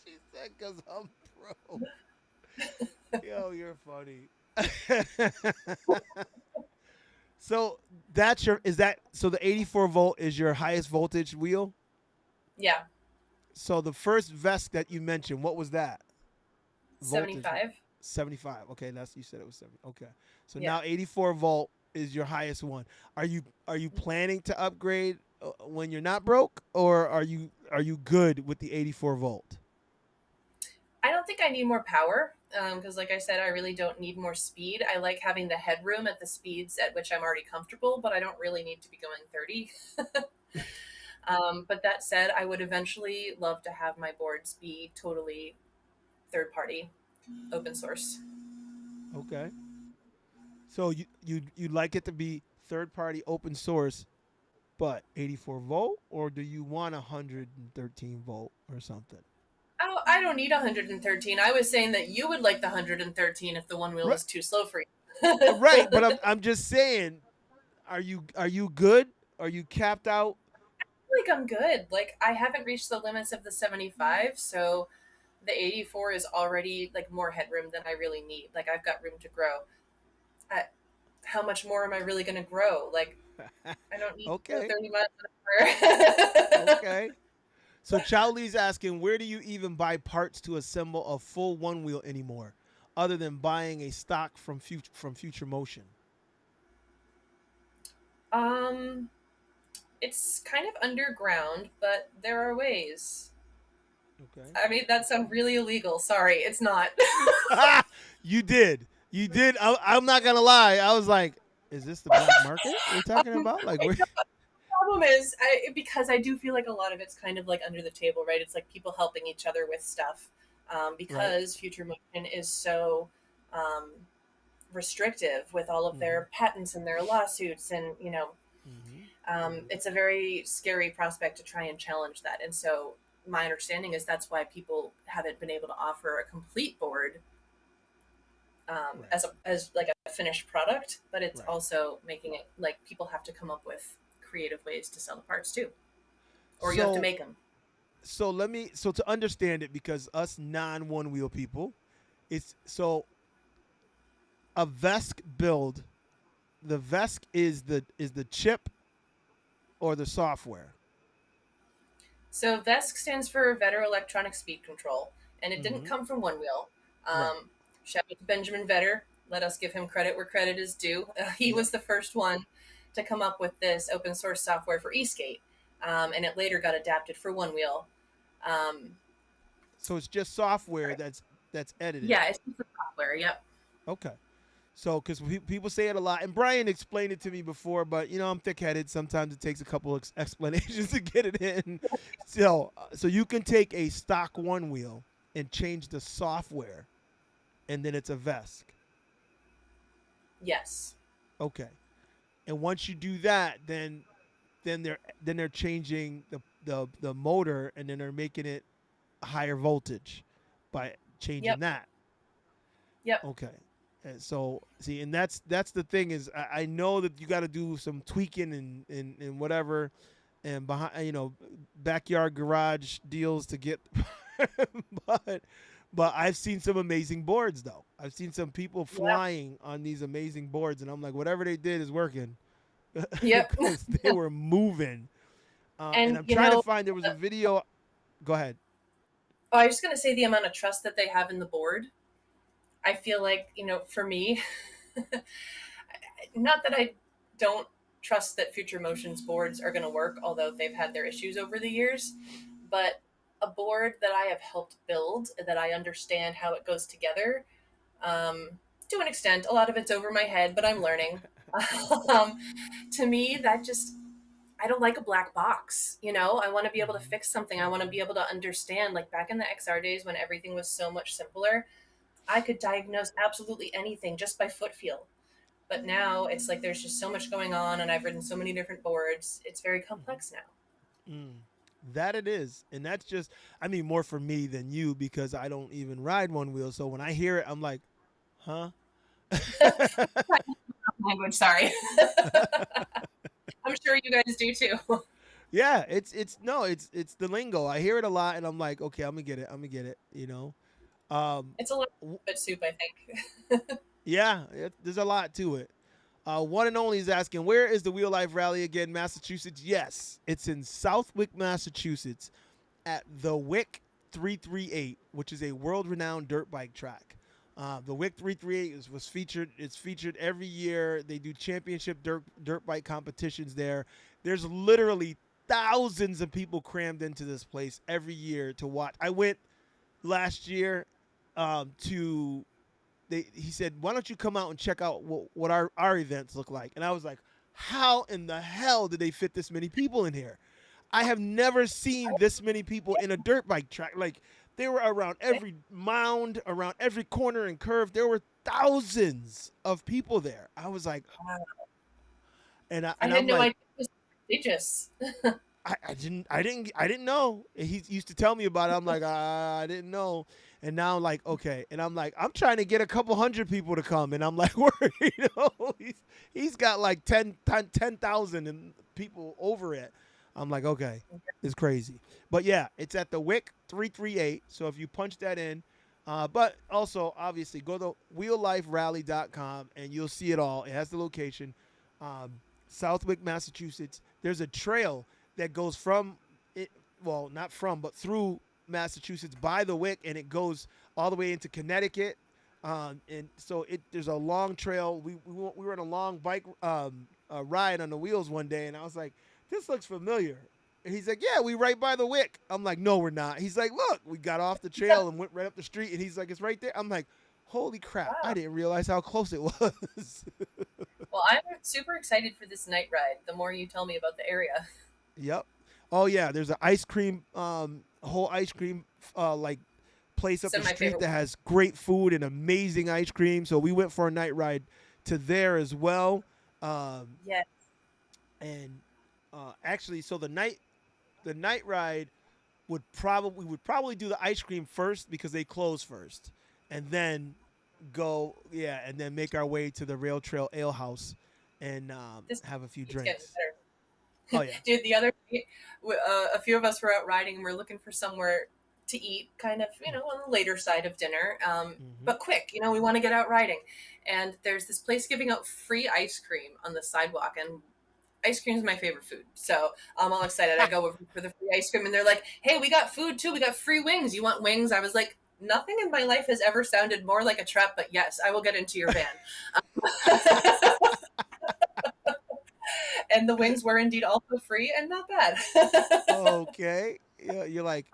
[SPEAKER 1] She said, "Cause I'm pro." Yo, you're funny. So that's your is that so the 84 volt is your highest voltage wheel?
[SPEAKER 2] yeah,
[SPEAKER 1] So the first vest that you mentioned, what was that? Voltage
[SPEAKER 2] 75.
[SPEAKER 1] 75. Okay, that's you said it was 70. Okay. So
[SPEAKER 2] Yeah.
[SPEAKER 1] now 84 volt is your highest one. Are you planning to upgrade when you're not broke, or are you good with the 84 volt?
[SPEAKER 2] I don't think I need more power because, like I said, I really don't need more speed. I like having the headroom at the speeds at which I'm already comfortable, but I don't really need to be going 30. But that said, I would eventually love to have my boards be totally third party, open source.
[SPEAKER 1] Okay. So you'd like it to be third party open source, but 84 volt, or do you want 113 volt or something?
[SPEAKER 2] I don't need 113. I was saying that you would like the 113 if the one wheel
[SPEAKER 1] Right,
[SPEAKER 2] was too slow for you.
[SPEAKER 1] right. But I'm just saying, are you good? Are you capped out?
[SPEAKER 2] Like I'm good. Like I haven't reached the limits of the 75, so the 84 is already like more headroom than I really need. Like I've got room to grow. I, how much more am I really going to grow? Like I don't need to go
[SPEAKER 1] Okay,
[SPEAKER 2] 30 miles an hour.
[SPEAKER 1] okay. So Chowley's asking, where do you even buy parts to assemble a full one wheel anymore, other than buying a stock from Future Motion?
[SPEAKER 2] um, it's kind of underground, but there are ways.
[SPEAKER 1] Okay.
[SPEAKER 2] I mean, that sounds really illegal. Sorry, it's not.
[SPEAKER 1] You did. You did. I'm not gonna lie. I was like, is this the black market we're talking about? Like,
[SPEAKER 2] The
[SPEAKER 1] we're
[SPEAKER 2] problem is because I do feel like a lot of it's kind of like under the table, right? It's like people helping each other with stuff
[SPEAKER 1] right.
[SPEAKER 2] because Future Motion is so um, restrictive with all of
[SPEAKER 1] Mm-hmm.
[SPEAKER 2] their patents and their lawsuits, and
[SPEAKER 1] Mm-hmm.
[SPEAKER 2] it's a very scary prospect to try and challenge that. And so my understanding is that's why people haven't been able to offer a complete board
[SPEAKER 1] Right.
[SPEAKER 2] as like a finished product, but it's
[SPEAKER 1] Right.
[SPEAKER 2] also making it like people have to come up with creative ways to sell the parts too, or you have to
[SPEAKER 1] So
[SPEAKER 2] make them.
[SPEAKER 1] so to understand it, because us non one wheel people, it's so a VESC build. The VESC is the chip or the software.
[SPEAKER 2] So VESC stands for Vetter Electronic Speed Control, and it didn't
[SPEAKER 1] Mm-hmm.
[SPEAKER 2] come from One Wheel.
[SPEAKER 1] Right.
[SPEAKER 2] Shout out to Benjamin Vetter. Let us give him credit where credit is due. He
[SPEAKER 1] Yep.
[SPEAKER 2] was the first one to come up with this open source software for eSkate, and it later got adapted for One Wheel. Um,
[SPEAKER 1] So it's just software that's edited.
[SPEAKER 2] yeah, it's just the software. Yep.
[SPEAKER 1] Okay. So, because people say it a lot, and Brian explained it to me before, but I'm thick-headed. Sometimes it takes a couple explanations to get it in. So you can take a stock one wheel and change the software, and then it's a Vesk.
[SPEAKER 2] Yes.
[SPEAKER 1] Okay. And once you do that, then they're changing the motor, and then they're making it higher voltage by changing
[SPEAKER 2] Yep.
[SPEAKER 1] that.
[SPEAKER 2] Yep.
[SPEAKER 1] Okay. And so see, and that's the thing is I know that you got to do some tweaking and whatever, and behind backyard garage deals to get, but I've seen some amazing boards though. I've seen some people
[SPEAKER 2] Yep.
[SPEAKER 1] flying on these amazing boards, and I'm like, whatever they did is working
[SPEAKER 2] Yep.
[SPEAKER 1] because they were moving. And
[SPEAKER 2] And
[SPEAKER 1] I'm trying to find. There was a video. Go ahead.
[SPEAKER 2] oh, I was just going to say the amount of trust that they have in the board. I feel like, for me, not that I don't trust that Future Motions boards are going to work, although they've had their issues over the years, but a board that I have helped build, that I understand how it goes together, um, to an extent, a lot of it's over my head, but I'm learning. um, to me, that just, I don't like a black box. I want to be able to
[SPEAKER 1] Mhm.
[SPEAKER 2] fix something. I want to be able to understand. Like back in the XR days when everything was so much simpler, I could diagnose absolutely anything just by foot feel. But now it's like there's just so much going on, and I've written so many different boards. It's very
[SPEAKER 1] Mhm.
[SPEAKER 2] complex now.
[SPEAKER 1] Mm. That it is. And that's just, I mean, more for me than you because I don't even ride one wheel. So when I hear it, I'm like, huh?
[SPEAKER 2] Language, sorry. I'm sure you guys do too.
[SPEAKER 1] Yeah, it's no, it's the lingo. I hear it a lot and I'm like, okay, I'm gonna get it. I'm gonna get it. Um,
[SPEAKER 2] It's a little
[SPEAKER 1] w-
[SPEAKER 2] bit soup, I think.
[SPEAKER 1] yeah, there's a lot to it. One and only is asking, where is the Wheel Life Rally again, Massachusetts? Yes, it's in Southwick, Massachusetts, at the Wick 338, which is a world-renowned dirt bike track. The Wick 338 was featured. It's featured every year. They do championship dirt bike competitions there. There's literally thousands of people crammed into this place every year to watch. I went last year to he said, "Why don't you come out and check out what our events look like?" And I was like, "How in the hell did they fit this many people in here?" I have never seen this many people in a dirt bike track. Like they were around every mound, around every corner and curve. There were thousands of people there. I was like,
[SPEAKER 2] I
[SPEAKER 1] and
[SPEAKER 2] had
[SPEAKER 1] I'm
[SPEAKER 2] no
[SPEAKER 1] like,
[SPEAKER 2] idea it was prestigious.
[SPEAKER 1] I didn't know. He used to tell me about it. I'm like, I didn't know. And now I'm like, okay. And I'm like, I'm trying to get a couple hundred people to come. And I'm like, he's got like 10,000 and people over it. I'm like, okay, it's crazy. But yeah, it's at the Wick 338. So if you punch that in, but also obviously go to wheelliferally.com and you'll see it all. It has the location. Um, Southwick, Massachusetts. There's a trail that goes from it, well, not from, but through Massachusetts by the Wick, and it goes all the way into Connecticut. And so there's a long trail. We were on a long bike ride on the wheels one day, and I was like, "This looks familiar." And he's like, "Yeah, we right by the Wick." I'm like, "No, we're not." He's like, "Look, we got off the trail and went right up the street." And he's like, "It's right there." I'm like, "Holy crap! I
[SPEAKER 2] Wow.
[SPEAKER 1] didn't realize how close it was."
[SPEAKER 2] Well, I'm super excited for this night ride. The more you tell me about the area,
[SPEAKER 1] Yep. Oh yeah, there's an ice cream, whole ice cream, like place up
[SPEAKER 2] some
[SPEAKER 1] the
[SPEAKER 2] of my
[SPEAKER 1] street
[SPEAKER 2] favorite.
[SPEAKER 1] that has great food and amazing ice cream. So we went for a night ride to there as well. Um,
[SPEAKER 2] Yeah,
[SPEAKER 1] and actually, so the night ride we would probably do the ice cream first because they close first, and then and then make our way to the Rail Trail Ale House and
[SPEAKER 2] this
[SPEAKER 1] have a few
[SPEAKER 2] keeps getting
[SPEAKER 1] drinks. Oh
[SPEAKER 2] better.
[SPEAKER 1] yeah.
[SPEAKER 2] Dude, the other day, a few of us were out riding and we're looking for somewhere to eat, kind of, on the later side of dinner,
[SPEAKER 1] Mm-hmm.
[SPEAKER 2] but quick. We want to get out riding, and there's this place giving out free ice cream on the sidewalk, and ice cream is my favorite food. So I'm all excited. I go over for the free ice cream, and they're like, "Hey, we got food too. We got free wings. You want wings?" I was like, "Nothing in my life has ever sounded more like a trap, but yes, I will get into your van." And the wings were indeed also free and not bad.
[SPEAKER 1] Okay. Yeah, you're like,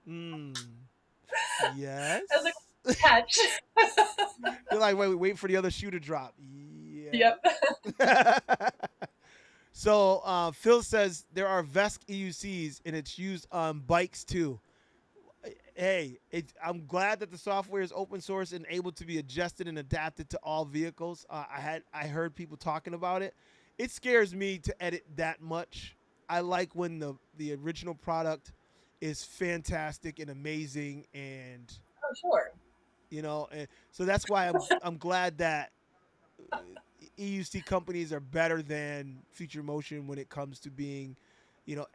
[SPEAKER 2] I was like,
[SPEAKER 1] yes.
[SPEAKER 2] Catch.
[SPEAKER 1] They're like, wait for the other shoe to drop.
[SPEAKER 2] Yep.
[SPEAKER 1] Yeah. So Phil says there are VESC EUCs and it's used on bikes too. Hey, I'm glad that the software is open source and able to be adjusted and adapted to all vehicles. I heard people talking about it. It scares me to edit that much. I like when the original product is fantastic and amazing, and
[SPEAKER 2] Oh, sure.
[SPEAKER 1] and so that's why I'm glad that EUC companies are better than Future Motion when it comes to being,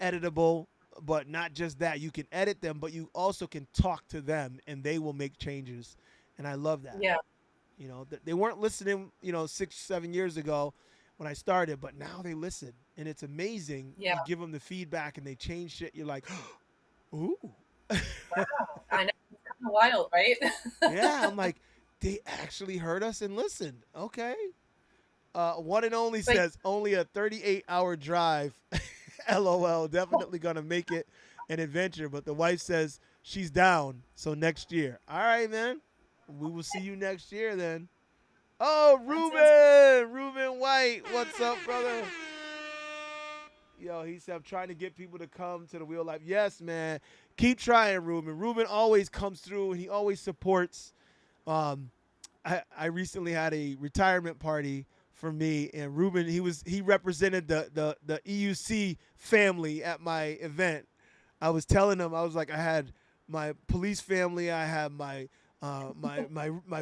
[SPEAKER 1] editable. But not just that, you can edit them, but you also can talk to them, and they will make changes. And I love that.
[SPEAKER 2] Yeah.
[SPEAKER 1] They weren't listening, 6, 7 years ago when I started, but now they listen, and it's amazing.
[SPEAKER 2] Yeah.
[SPEAKER 1] You give them the feedback, and they change shit. You're like, ooh,
[SPEAKER 2] Wow. I know. It's kind of wild, right?
[SPEAKER 1] yeah. I'm like, they actually heard us and listened. Okay. One and only
[SPEAKER 2] But
[SPEAKER 1] says only a 38-hour drive. LOL. Definitely gonna make it an adventure. But the wife says she's down. So next year. All right, man. We will see you next year then. Oh,
[SPEAKER 2] that sounds
[SPEAKER 1] Ruben White. What's up, brother? Yo, he said I'm trying to get people to come to the Wheel Life. Yes, man. Keep trying, Ruben. Ruben always comes through and he always supports. Um, I recently had a retirement party for me, and Ruben he represented the EUC family at my event. I was telling him, I was like, I had my police family, I had my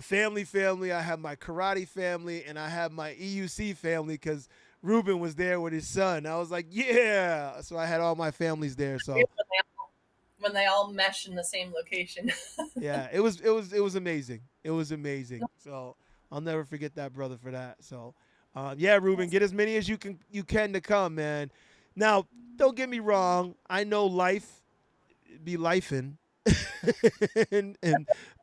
[SPEAKER 1] family, I had my karate family, and I had my EUC family because Ruben was there with his son. I was like, yeah. So I had all my families there. So
[SPEAKER 2] weird when they all mesh in the same location.
[SPEAKER 1] yeah, it was amazing. It was amazing. So I'll never forget that brother for that. So yeah, Ruben, get as many as you can to come, man. Now, don't get me wrong. I know life be lifing, and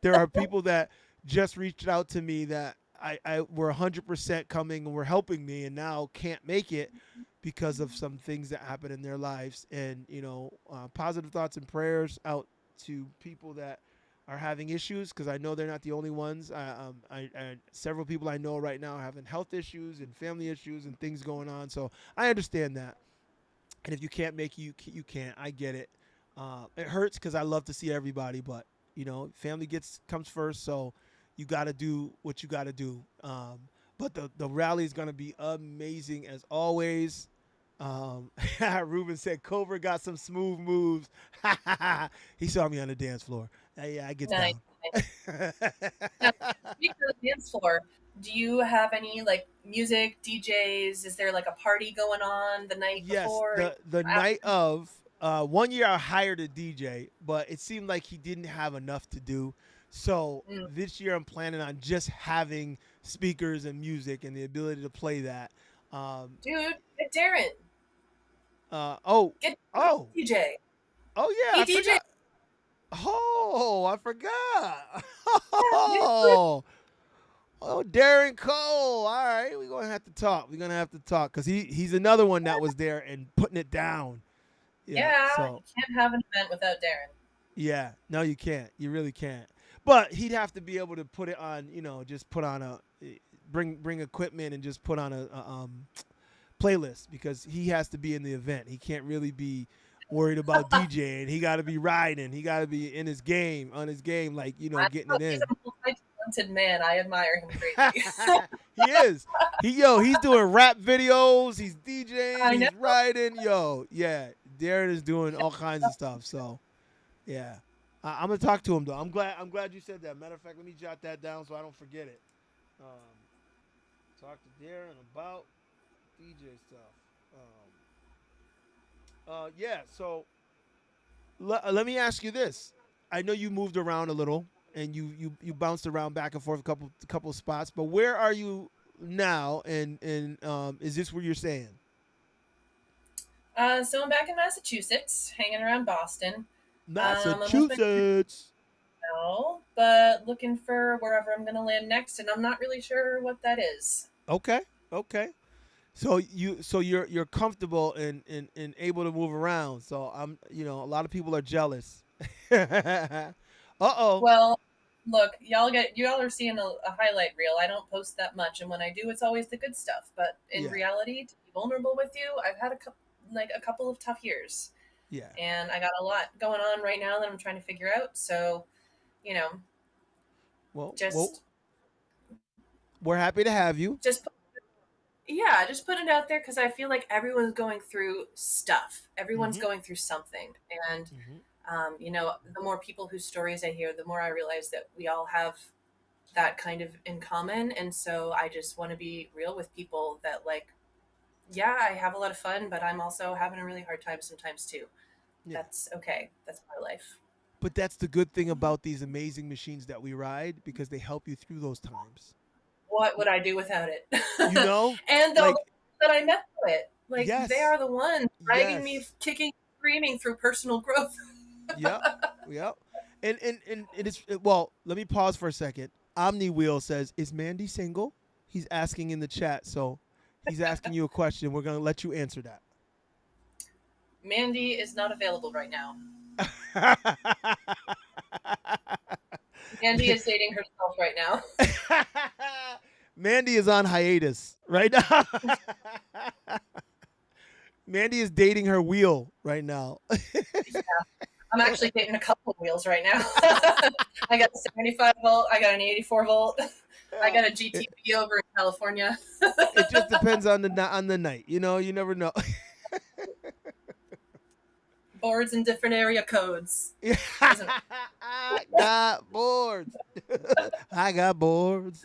[SPEAKER 1] there are people that just reached out to me that I were 100% coming and were helping me, and now can't make it because of some things that happen in their lives. And positive thoughts and prayers out to people that are having issues, because I know they're not the only ones. Several people I know right now are having health issues and family issues and things going on. So I understand that. And if you can't make it, you can't. I get it. It hurts because I love to see everybody, but family comes first. So you got to do what you got to do. But the rally is gonna be amazing as always. Ruben said Cobra got some smooth moves. He saw me on the dance floor. Yeah, I get
[SPEAKER 2] Nice.
[SPEAKER 1] down.
[SPEAKER 2] Now, speaking of the dance floor, do you have any like music DJs? Is there like a party going on the night
[SPEAKER 1] Yes,
[SPEAKER 2] before?
[SPEAKER 1] the night
[SPEAKER 2] After?
[SPEAKER 1] of one year I hired a DJ, but it seemed like he didn't have enough to do. So
[SPEAKER 2] Mm.
[SPEAKER 1] this year I'm planning on just having speakers and music and the ability to play that. Um,
[SPEAKER 2] Dude, get Darren.
[SPEAKER 1] oh,
[SPEAKER 2] Get
[SPEAKER 1] oh,
[SPEAKER 2] DJ.
[SPEAKER 1] oh yeah,
[SPEAKER 2] He
[SPEAKER 1] I
[SPEAKER 2] DJ.
[SPEAKER 1] forgot. Oh, I forgot.
[SPEAKER 2] Yeah,
[SPEAKER 1] Oh, oh, Darren Cole. All right, we're gonna have to talk. We're gonna have to talk because he's another one that was there and putting it down. Yeah.
[SPEAKER 2] yeah,
[SPEAKER 1] So
[SPEAKER 2] you can't have an event without Darren.
[SPEAKER 1] yeah, no, you can't. You really can't. But he'd have to be able to put it on. Just put on bring equipment and just put on a playlist because he has to be in the event. He can't really be worried about DJing. He got to be riding. He got to be in his game, on his game, like
[SPEAKER 2] I
[SPEAKER 1] getting
[SPEAKER 2] know
[SPEAKER 1] it
[SPEAKER 2] he's
[SPEAKER 1] in.
[SPEAKER 2] a multi-talented man. I admire him greatly.
[SPEAKER 1] He is. He's doing rap videos. He's DJing.
[SPEAKER 2] I know.
[SPEAKER 1] He's riding. Yo, yeah. Darren is doing all kinds of stuff. So, yeah. I'm gonna talk to him though. I'm glad you said that. Matter of fact, let me jot that down so I don't forget it. Um, talk to Darren about DJ stuff. Yeah. So let me ask you this. I know you moved around a little and you bounced around back and forth a couple of spots, but where are you now? And is this where you're staying?
[SPEAKER 2] So I'm back in Massachusetts, hanging around Boston. I'm hoping
[SPEAKER 1] Massachusetts.
[SPEAKER 2] now, but looking for wherever I'm going to land next, and I'm not really sure what that is.
[SPEAKER 1] Okay. Okay. So you're comfortable and able to move around. So a lot of people are jealous. Uh oh.
[SPEAKER 2] Well, Look, y'all are seeing a highlight reel. I don't post that much, and when I do, it's always the good stuff. But in
[SPEAKER 1] Yeah,
[SPEAKER 2] reality, to be vulnerable with you, I've had a couple of tough years,
[SPEAKER 1] yeah.
[SPEAKER 2] and I got a lot going on right now that I'm trying to figure out. So, you know,
[SPEAKER 1] Well,
[SPEAKER 2] just
[SPEAKER 1] we're happy to have you.
[SPEAKER 2] just yeah, just put it out there because I feel like everyone's going through stuff. Everyone's
[SPEAKER 1] Mm-hmm.
[SPEAKER 2] going through something, and
[SPEAKER 1] Mm-hmm.
[SPEAKER 2] the more people whose stories I hear, the more I realize that we all have that kind of in common. And so I just want to be real with people that, like, yeah, I have a lot of fun, but I'm also having a really hard time sometimes too.
[SPEAKER 1] Yeah.
[SPEAKER 2] That's okay. That's my life.
[SPEAKER 1] But that's the good thing about these amazing machines that we ride because they help you through those times.
[SPEAKER 2] What would I do without it?
[SPEAKER 1] You know,
[SPEAKER 2] And the
[SPEAKER 1] like
[SPEAKER 2] people that I met through it, like, they
[SPEAKER 1] yes,
[SPEAKER 2] are the ones dragging me,
[SPEAKER 1] yes,
[SPEAKER 2] kicking, screaming through personal growth.
[SPEAKER 1] yep, yep. And it is well. Let me pause for a second. Omni Wheel says, "Is Mandy single?" He's asking in the chat, so he's asking you a question. We're gonna let you answer
[SPEAKER 2] Mandy is not available right now.
[SPEAKER 1] that.
[SPEAKER 2] Mandy is dating herself right now.
[SPEAKER 1] Mandy is on hiatus right now. Mandy is dating her wheel right now.
[SPEAKER 2] I'm actually dating a couple of wheels right now. I got a 75 volt. I got an 84 volt. I got a
[SPEAKER 1] it,
[SPEAKER 2] GTP over in California.
[SPEAKER 1] it just depends on the night. You know, you never know.
[SPEAKER 2] Boards in different area codes. Doesn't
[SPEAKER 1] I got boards. I got boards.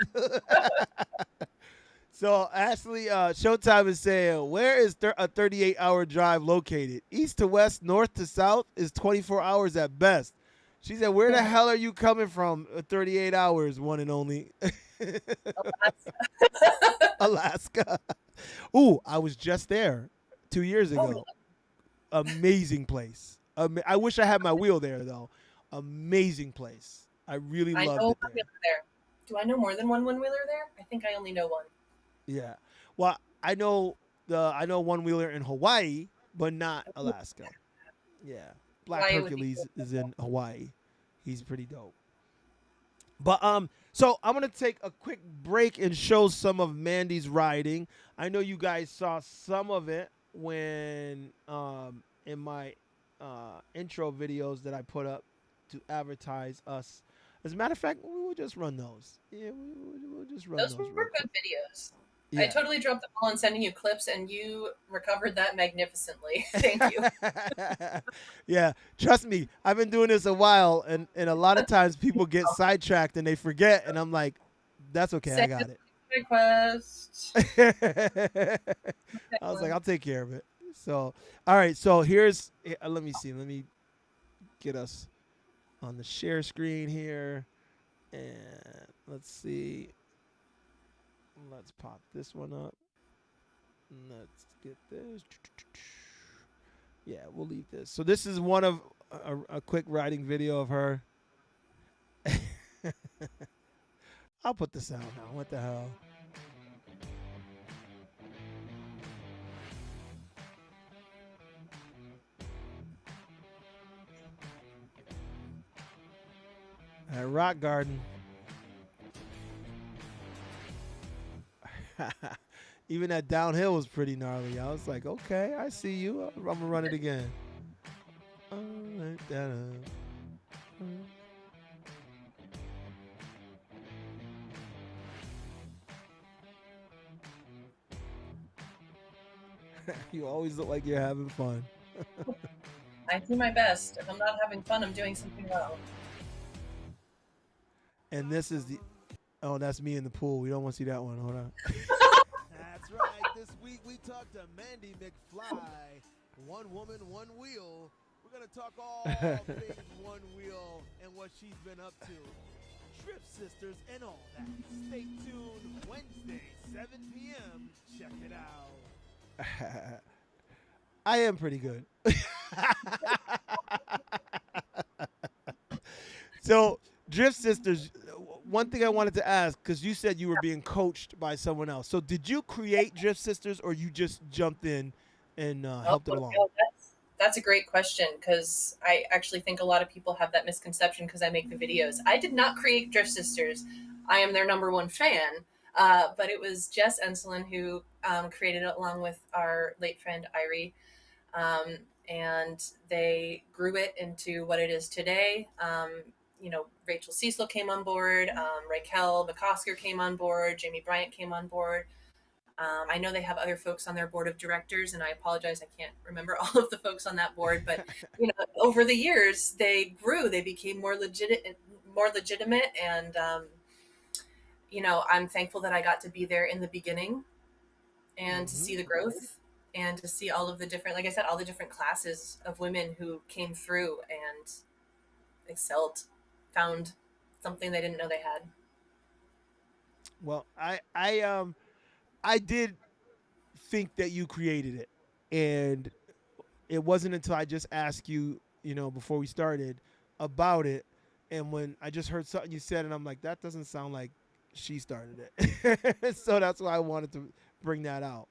[SPEAKER 1] So Ashley, Showtime is saying, where is a 38-hour drive located? East to west, north to south is 24 hours at best. She said, where the hell are you coming from? 38 hours, one and only. Alaska. Ooh, I was just there 2 years
[SPEAKER 2] Oh,
[SPEAKER 1] ago. Amazing place. I wish I had my wheel there though. Amazing place. I really
[SPEAKER 2] I
[SPEAKER 1] loved
[SPEAKER 2] know
[SPEAKER 1] it
[SPEAKER 2] one
[SPEAKER 1] there.
[SPEAKER 2] wheeler there. Do I know more than one wheeler there? I think I only know one.
[SPEAKER 1] Yeah. Well, I know one wheeler in Hawaii, but not Alaska. Yeah. Black
[SPEAKER 2] Hawaii would be
[SPEAKER 1] Hercules
[SPEAKER 2] cool.
[SPEAKER 1] is in Hawaii. He's pretty dope. But so I'm gonna take a quick break and show some of Mandy's riding. I know you guys saw some of it when in my intro videos that I put up to advertise us. As a matter of fact, we will just run those. Yeah, we'll just run
[SPEAKER 2] Those were
[SPEAKER 1] those real
[SPEAKER 2] good
[SPEAKER 1] quick.
[SPEAKER 2] videos. I
[SPEAKER 1] Yeah.
[SPEAKER 2] totally dropped the ball on sending you clips, and you recovered that magnificently. Thank you.
[SPEAKER 1] Yeah, trust me, I've been doing this a while, and a lot of times people get sidetracked and they forget, and I'm like, that's okay, I
[SPEAKER 2] Send
[SPEAKER 1] got it.
[SPEAKER 2] request.
[SPEAKER 1] I
[SPEAKER 2] Okay,
[SPEAKER 1] was like,
[SPEAKER 2] one.
[SPEAKER 1] I'll take care of it. So, all right, so here's let me see, let me get us on the share screen here, and let's see, let's pop this one up. Let's get this. Yeah, we'll leave this. So this is one of a quick riding video of her. I'll put the sound now. What the hell? At Rock Garden. Even that downhill was pretty gnarly. I was like, okay, I see you. I'm gonna run it again. You always look like you're having fun.
[SPEAKER 2] I do my best. If I'm not having fun, I'm doing something wrong.
[SPEAKER 1] And this is the. Oh, that's me in the pool. We don't want to see that one. Hold on. That's right. This week we talked to Mandy McFly. One woman, one wheel. We're going to talk all things one wheel and what she's been up to. Trip Sisters and all that. Stay tuned Wednesday, 7 p.m. Check it out. I am pretty good. So, Drift Sisters, one thing I wanted to ask, because you said you were being coached by someone else. So, did you create Drift Sisters or you just jumped in and
[SPEAKER 2] Oh,
[SPEAKER 1] helped it along?
[SPEAKER 2] no, That's a great question because I actually think a lot of people have that misconception because I make the videos. I did not create Drift Sisters. I am their number one fan, but it was Jess Enselin who created it along with our late friend Irie. Um, and they grew it into what it is today. Rachel Cecil came on board, Raquel McCosker came on board, Jamie Bryant came on board. I know they have other folks on their board of directors, and I apologize, I can't remember all of the folks on that board. But over the years, they grew. They became more legitimate, and I'm thankful that I got to be there in the beginning and to
[SPEAKER 1] Hmm.
[SPEAKER 2] see the growth and to see all of the different, like I said, all the different classes of women who came through and excelled, found something they didn't know they had.
[SPEAKER 1] Well, I did think that you created it, and it wasn't until I just asked you, before we started about it, and when I just heard something you said, and I'm like, that doesn't sound like she started it. So that's why I wanted to bring that out.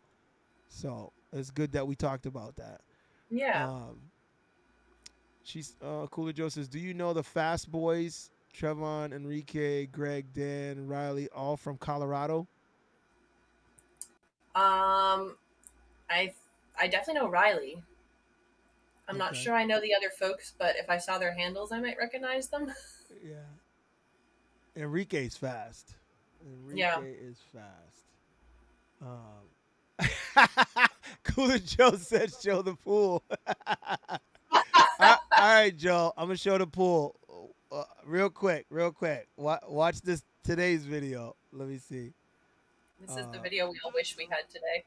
[SPEAKER 1] So it's good that we talked about that.
[SPEAKER 2] Yeah.
[SPEAKER 1] Um, she's Cooler Joe says, "Do you know the Fast Boys? Trevon, Enrique, Greg, Dan, Riley, all from Colorado."
[SPEAKER 2] Um, I I definitely know Riley. I'm not
[SPEAKER 1] Okay.
[SPEAKER 2] sure I know the other folks, but if I saw their handles, I might recognize them.
[SPEAKER 1] Yeah. Enrique's fast.
[SPEAKER 2] Yeah.
[SPEAKER 1] Enrique is fast. Cooler Joe said, "Show the pool." All right, Joe. I'm gonna show the pool real quick, real quick. Watch this today's video. Let me see.
[SPEAKER 2] This is the
[SPEAKER 1] Uh,
[SPEAKER 2] video we all wish we had today.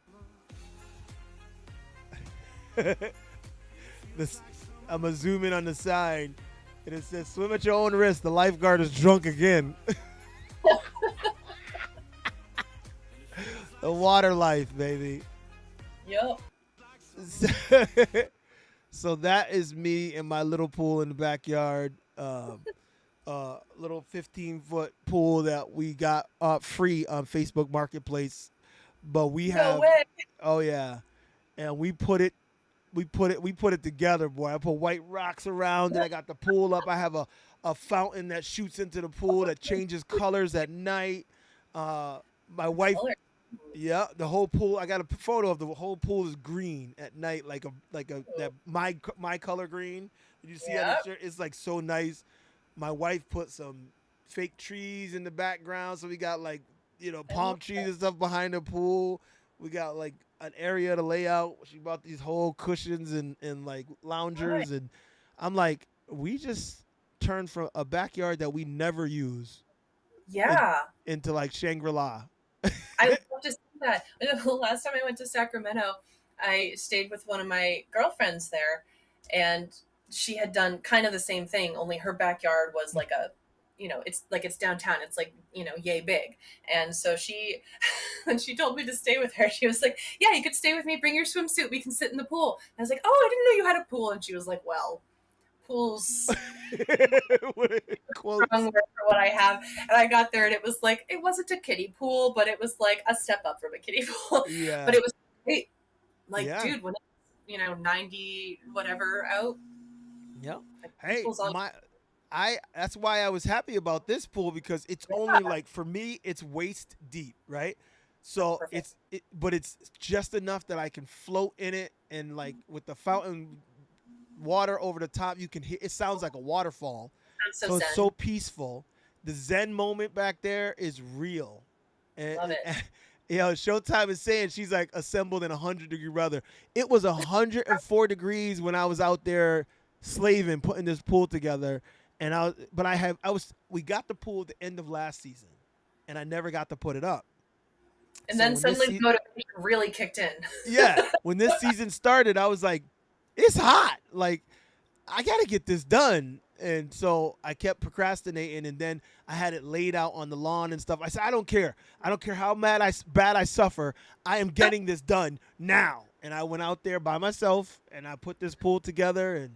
[SPEAKER 1] this, I'm gonna zoom in on the sign, and it says, "Swim at your own risk. The lifeguard is drunk again." The water life, baby.
[SPEAKER 2] Yep.
[SPEAKER 1] So that is me in my little pool in the backyard. Little 15-foot pool that we got free on Facebook Marketplace. But we
[SPEAKER 2] No
[SPEAKER 1] have,
[SPEAKER 2] way.
[SPEAKER 1] oh yeah, and we put it together, boy. I put white rocks around it. I got the pool up. I have a fountain that shoots into the pool that changes colors at night. My wife,
[SPEAKER 2] Color.
[SPEAKER 1] yeah, the whole pool. I got a photo of the whole pool is green at night, like a that my color green. Did you see on the
[SPEAKER 2] Yep.
[SPEAKER 1] shirt? It's like so nice. My wife put some fake trees in the background, so we got like
[SPEAKER 2] I love
[SPEAKER 1] palm trees and stuff behind the pool. We got like an area to lay out. She bought these whole cushions and like
[SPEAKER 2] that.
[SPEAKER 1] loungers, and I'm like, we just turned from a backyard that we never use in,
[SPEAKER 2] Yeah.
[SPEAKER 1] into like Shangri La.
[SPEAKER 2] I would love to see that. The last time I went to Sacramento, I stayed with one of my girlfriends there, and she had done kind of the same thing, only her backyard was like it's like it's downtown. It's like, yay big. And so she, when she told me to stay with her, she was like, yeah, you could stay with me. Bring your swimsuit. We can sit in the pool. And I was like, oh, I didn't know you had a pool. And she was like, well, pools
[SPEAKER 1] Quotes.
[SPEAKER 2] wrong for what I have. And I got there and it was like, it wasn't a kiddie pool, but it was like a step up from a kiddie pool. But
[SPEAKER 1] Yeah.
[SPEAKER 2] it was great. Like,
[SPEAKER 1] Yeah.
[SPEAKER 2] dude, when it's, 90 whatever out,
[SPEAKER 1] Yep.
[SPEAKER 2] like
[SPEAKER 1] Hey,
[SPEAKER 2] people's on.
[SPEAKER 1] I that's why I was happy about this pool because it's only
[SPEAKER 2] Yeah,
[SPEAKER 1] like for me it's waist deep, right? So
[SPEAKER 2] perfect.
[SPEAKER 1] but it's just enough that I can float in it and like with the fountain water over the top, you can hear it sounds like a waterfall.
[SPEAKER 2] I'm so
[SPEAKER 1] So it's so
[SPEAKER 2] zen.
[SPEAKER 1] peaceful. The zen moment back there is real. And,
[SPEAKER 2] Love it.
[SPEAKER 1] Showtime is saying she's like assembled in 100-degree weather. It was 104 degrees when I was out there slaving, putting this pool together. And we got the pool at the end of last season, and I never got to put it up.
[SPEAKER 2] And
[SPEAKER 1] So
[SPEAKER 2] then suddenly the motivation really kicked in.
[SPEAKER 1] yeah, when this season started, I was like, it's hot. Like, I got to get this done. And so I kept procrastinating, and then I had it laid out on the lawn and stuff. I said, I don't care. I don't care how bad I suffer. I am getting this done now. And I went out there by myself, and I put this pool together, and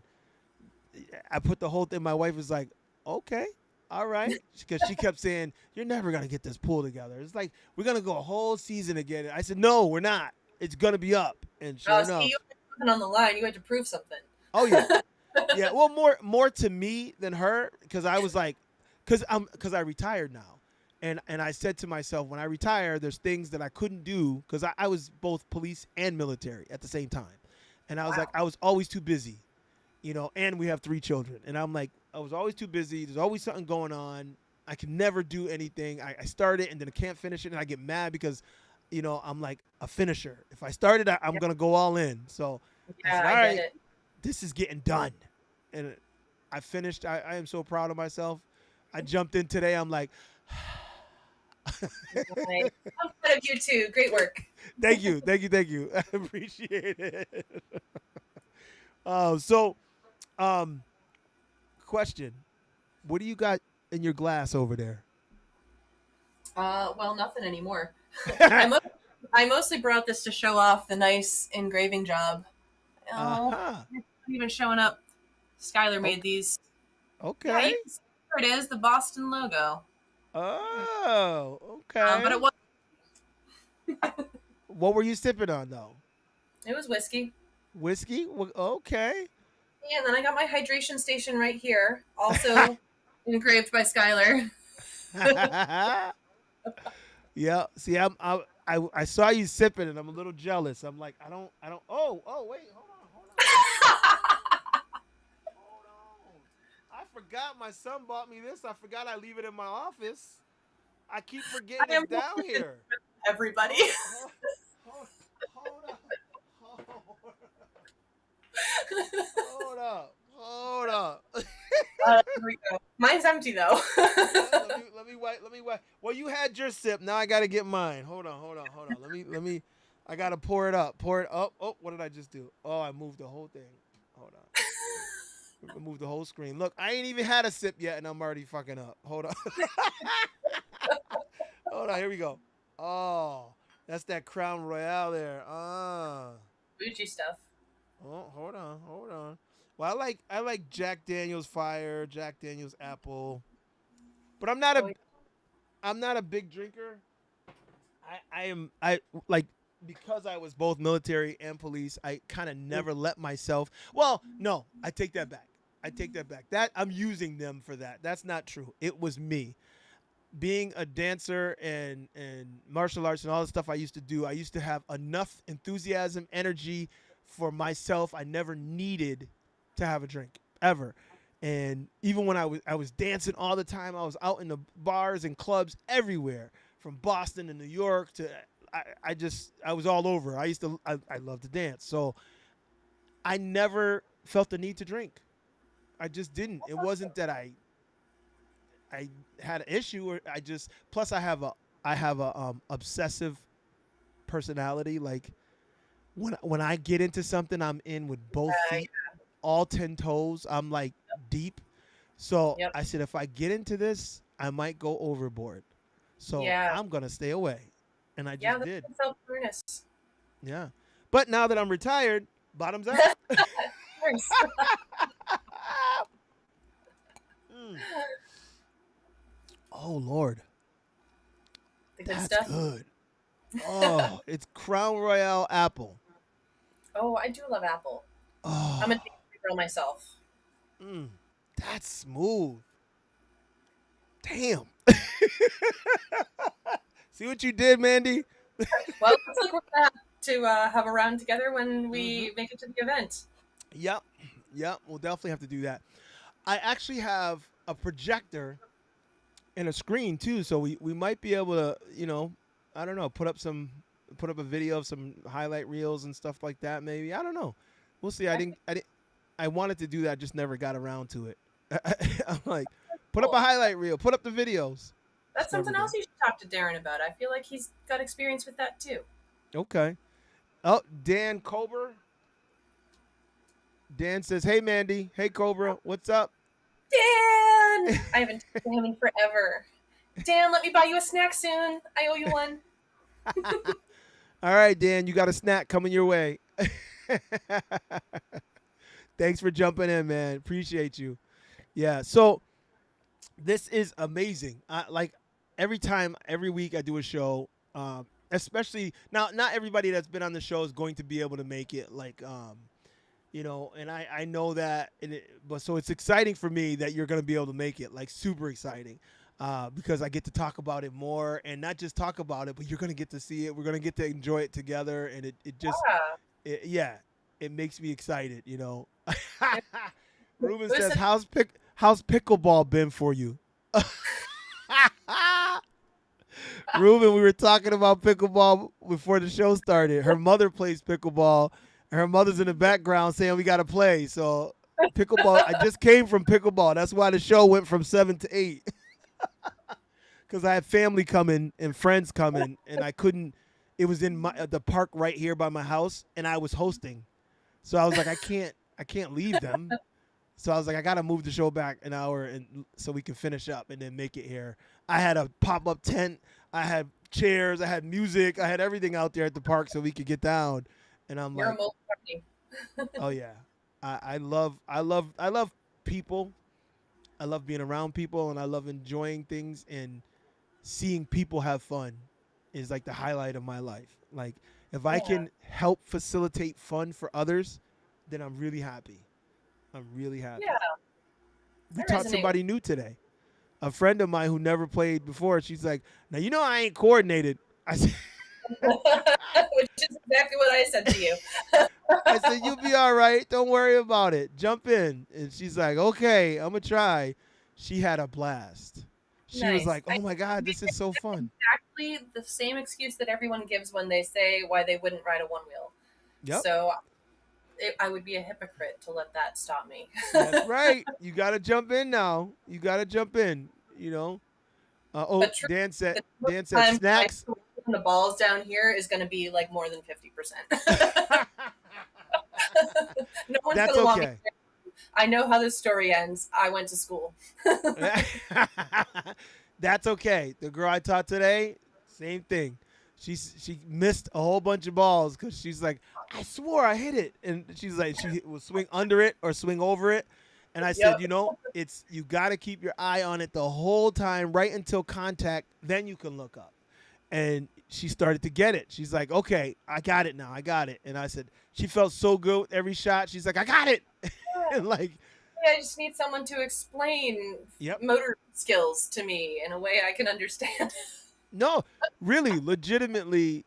[SPEAKER 1] I put the whole thing. My wife was like, okay, all right. Because she kept saying, you're never going to get this pool together. It's like, we're going to go a whole season to get it. I said, no, we're not. It's going to be up. And sure
[SPEAKER 2] Oh, see, you
[SPEAKER 1] enough,
[SPEAKER 2] had something on the line. You had to prove something.
[SPEAKER 1] Oh yeah, yeah. Well, more to me than her because I was like, because I retired now, and I said to myself when I retire, there's things that I couldn't do because I was both police and military at the same time, and I was like
[SPEAKER 2] Wow.
[SPEAKER 1] I was always too busy, and we have 3 children, and I'm like I was always too busy. There's always something going on. I can never do anything. I start it and then I can't finish it, and I get mad because, I'm like a finisher. If I started, I'm
[SPEAKER 2] Yep.
[SPEAKER 1] gonna go all in. So I
[SPEAKER 2] Yeah,
[SPEAKER 1] said,
[SPEAKER 2] I
[SPEAKER 1] all
[SPEAKER 2] get
[SPEAKER 1] right,
[SPEAKER 2] it.
[SPEAKER 1] this is getting done, and I finished. I am so proud of myself. I jumped in today. I'm like,
[SPEAKER 2] Nice. I'm proud of you too. Great work.
[SPEAKER 1] thank you, thank you, thank you. I appreciate it. So, um, question: what do you got in your glass over there?
[SPEAKER 2] Well, nothing anymore. I mo- I mostly brought this to show off the nice engraving job. Oh,
[SPEAKER 1] Uh-huh.
[SPEAKER 2] it's not even showing up. Skylar made
[SPEAKER 1] Okay.
[SPEAKER 2] these. Yeah,
[SPEAKER 1] Okay.
[SPEAKER 2] you can see there it is, the Boston logo.
[SPEAKER 1] Oh,
[SPEAKER 2] But it
[SPEAKER 1] okay.
[SPEAKER 2] was
[SPEAKER 1] What were you sipping on though?
[SPEAKER 2] it was whiskey.
[SPEAKER 1] Whiskey? Okay.
[SPEAKER 2] Yeah, and then I got my hydration station right here, also engraved by Skylar.
[SPEAKER 1] Yeah. See, I saw you sipping, and I'm a little jealous. I'm like, I don't. Oh, wait, hold on. I forgot my son bought me this. I forgot I leave it in my office. I keep forgetting
[SPEAKER 2] I
[SPEAKER 1] it's
[SPEAKER 2] am
[SPEAKER 1] down here.
[SPEAKER 2] everybody.
[SPEAKER 1] Hold, hold, hold, hold up. Hold, hold up. Hold up.
[SPEAKER 2] Here we go. Mine's empty though.
[SPEAKER 1] Yeah, let me wait. Well, you had your sip. Now I gotta get mine. Hold on. Let me. I gotta pour it up. Pour it up. Oh, what did I just do? Oh, I moved the whole thing. Hold on. I moved the whole screen. Look, I ain't even had a sip yet, and I'm already fucking up. Hold on. Hold on. Here we go. Oh, that's that Crown Royale there.
[SPEAKER 2] Bougie stuff.
[SPEAKER 1] Oh, hold on. Well, I like Jack Daniel's Fire, Jack Daniel's Apple, but
[SPEAKER 2] Oh,
[SPEAKER 1] I'm not a big drinker. I like because I was both military and police. I kind of never let myself. Well, no, I take that back. I take that back. That I'm using them for that. That's not true. It was me being a dancer and martial arts and all the stuff I used to do. I used to have enough enthusiasm, energy for myself. I never needed to have a drink ever. And even when I was dancing all the time, I was out in the bars and clubs everywhere, from Boston to New York to I was all over. I love to dance. So I never felt the need to drink. I just didn't. It wasn't that I had an issue or I just plus I have a obsessive personality. Like when I get into something, I'm in with both feet, all 10 toes. I'm like deep. So
[SPEAKER 2] yep.
[SPEAKER 1] I said if I get into this, I might go overboard. So
[SPEAKER 2] Yeah.
[SPEAKER 1] I'm gonna stay away. And I
[SPEAKER 2] Yeah,
[SPEAKER 1] just did.
[SPEAKER 2] that's self awareness.
[SPEAKER 1] Yeah. But now that I'm retired, bottoms up.
[SPEAKER 2] Of course.
[SPEAKER 1] Mm. Oh Lord.
[SPEAKER 2] The good
[SPEAKER 1] That's
[SPEAKER 2] stuff.
[SPEAKER 1] good. Oh, it's Crown Royale apple.
[SPEAKER 2] Oh, I do love apple. I'm a
[SPEAKER 1] Oh.
[SPEAKER 2] dairy girl myself.
[SPEAKER 1] Mm, that's smooth. Damn. See what you did, Mandy?
[SPEAKER 2] Well, let's look what that to have a round together when
[SPEAKER 1] Mm-hmm.
[SPEAKER 2] we make it to the event.
[SPEAKER 1] Yep. Yep. We'll definitely have to do that. I actually have a projector and a screen too, so we might be able to, I don't know, put up a video of some highlight reels and stuff like that. Maybe I don't know. We'll see.
[SPEAKER 2] I think
[SPEAKER 1] I wanted to do that, just never got around to it. I'm like, put up
[SPEAKER 2] cool.
[SPEAKER 1] a highlight reel, put up the videos.
[SPEAKER 2] That's
[SPEAKER 1] Just never
[SPEAKER 2] something else
[SPEAKER 1] did.
[SPEAKER 2] you should talk to Darren about. I feel like he's got experience with that too.
[SPEAKER 1] Okay. Oh, Dan Cobra. Dan says, "Hey Mandy, hey Cobra, what's up?"
[SPEAKER 2] Dan! I haven't talked to him in forever. Dan, let me buy you a snack soon. I owe you one.
[SPEAKER 1] All right, Dan, you got a snack coming your way. Thanks for jumping in, man. Appreciate you. Yeah. So this is amazing. Like every time, every week I do a show. Especially now, not everybody that's been on the show is going to be able to make it. Like And I know that, but so it's exciting for me that you're going to be able to make it, like super exciting, because I get to talk about it more, and not just talk about it, but you're going to get to see it. We're going to get to enjoy it together, and it just,
[SPEAKER 2] Yeah.
[SPEAKER 1] yeah, it makes me excited.
[SPEAKER 2] It,
[SPEAKER 1] Ruben
[SPEAKER 2] it was
[SPEAKER 1] says,
[SPEAKER 2] such
[SPEAKER 1] how's pickleball been for you? Ruben, we were talking about pickleball before the show started. Her mother plays pickleball, and her mother's in the background saying we got to play. So pickleball, I just came from pickleball. That's why the show went from 7 to 8, because I had family coming and friends coming, and I couldn't. It was in the park right here by my house, and I was hosting. So I was like, I can't leave them. So I was like, I gotta move the show back an hour, and so we can finish up and then make it here. I had a pop up tent. I had chairs. I had music. I had everything out there at the park so we could get down. And I'm
[SPEAKER 2] you're a
[SPEAKER 1] like,
[SPEAKER 2] mobile party.
[SPEAKER 1] oh yeah, I love people. I love being around people, and I love enjoying things, and seeing people have fun is like the highlight of my life. Like, if I
[SPEAKER 2] Yeah.
[SPEAKER 1] can help facilitate fun for others, then I'm really happy. I'm really
[SPEAKER 2] Yeah.
[SPEAKER 1] happy. We
[SPEAKER 2] I
[SPEAKER 1] taught
[SPEAKER 2] resonate with
[SPEAKER 1] somebody new today. A friend of mine who never played before, she's like, "Now I ain't coordinated." I said,
[SPEAKER 2] which is exactly what I said to you.
[SPEAKER 1] "I said you'll be all right. Don't worry about it. Jump in." And she's like, "Okay, I'm gonna try." She had a blast. She was
[SPEAKER 2] Nice.
[SPEAKER 1] like, "Oh my god, this is so fun."
[SPEAKER 2] Exactly the same excuse that everyone gives when they say why they wouldn't ride a one wheel.
[SPEAKER 1] Yep,
[SPEAKER 2] So I would be a hypocrite to let that stop me.
[SPEAKER 1] that's right. You gotta jump in now. You gotta jump in. You know. Oh,
[SPEAKER 2] But true,
[SPEAKER 1] Dan said.
[SPEAKER 2] the
[SPEAKER 1] Dan said
[SPEAKER 2] time I
[SPEAKER 1] snacks.
[SPEAKER 2] the balls down here is going to be like more than 50%. No one's
[SPEAKER 1] That's
[SPEAKER 2] going to want me.
[SPEAKER 1] okay.
[SPEAKER 2] I know how this story ends. I went to school.
[SPEAKER 1] That's okay. The girl I taught today, same thing. She missed a whole bunch of balls because she's like, I swore I hit it, and she's like, she will swing under it or swing over it, and I said,
[SPEAKER 2] Yep.
[SPEAKER 1] it's you got to keep your eye on it the whole time, right until contact, then you can look up. And she started to get it. She's like, okay, I got it now. I got it. And I said, she felt so good with every shot. She's like, I got it. And like,
[SPEAKER 2] I just need someone to explain
[SPEAKER 1] yep.
[SPEAKER 2] motor skills to me in a way I can understand.
[SPEAKER 1] No, really, legitimately,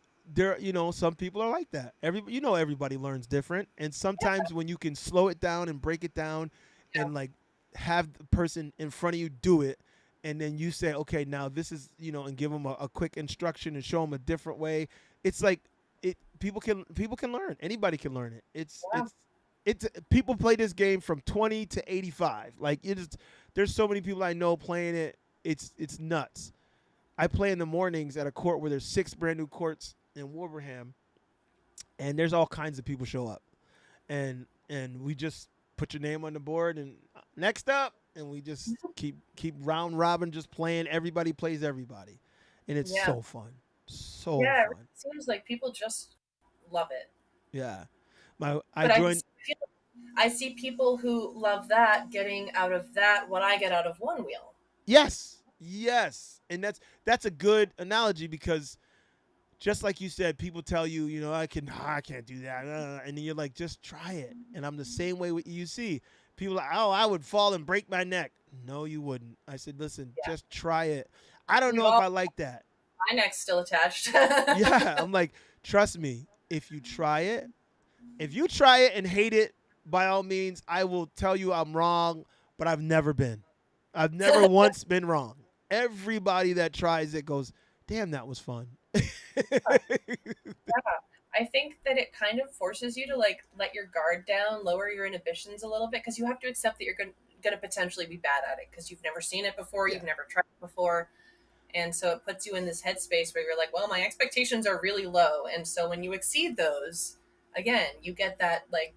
[SPEAKER 1] some people are like that. Everybody learns different, and sometimes when you can slow it down and break it down,
[SPEAKER 2] Yeah.
[SPEAKER 1] and like have the person in front of you do it, and then you say, okay, now this is, and give them a quick instruction and show them a different way. It's like it. People can learn. Anybody can learn it.
[SPEAKER 2] Yeah.
[SPEAKER 1] It's people play this game from 20 to 85. Like there's so many people I know playing it. It's nuts. I play in the mornings at a court where there's 6 brand new courts in Wolverham, and there's all kinds of people show up, and we just put your name on the board and next up, and we just keep round robin, just playing. Everybody plays everybody, and it's
[SPEAKER 2] Yeah.
[SPEAKER 1] so fun, so
[SPEAKER 2] Yeah. It
[SPEAKER 1] fun.
[SPEAKER 2] really seems like people just love it.
[SPEAKER 1] Yeah, I
[SPEAKER 2] But I
[SPEAKER 1] joined.
[SPEAKER 2] just feel I see people who love that getting out of that what I get out of one wheel.
[SPEAKER 1] Yes, yes, and that's a good analogy because just like you said, people tell you, I can't do that, and then you're like, just try it. And I'm the same way with UC. People are like, oh, I would fall and break my neck. No, you wouldn't. I said, listen,
[SPEAKER 2] Yeah.
[SPEAKER 1] just try it. I don't
[SPEAKER 2] We've
[SPEAKER 1] know if
[SPEAKER 2] all
[SPEAKER 1] I like that.
[SPEAKER 2] my neck's still attached.
[SPEAKER 1] Yeah, I'm like, trust me, if you try it and hate it, by all means, I will tell you I'm wrong, but I've never been. I've never once been wrong. Everybody that tries it goes, damn, that was fun.
[SPEAKER 2] Yeah. I think that it kind of forces you to like let your guard down, lower your inhibitions a little bit because you have to accept that you're going to potentially be bad at it because you've never seen it before,
[SPEAKER 1] Yeah.
[SPEAKER 2] you've never tried it before. And so it puts you in this headspace where you're like, well, my expectations are really low. And so when you exceed those, again, you get that like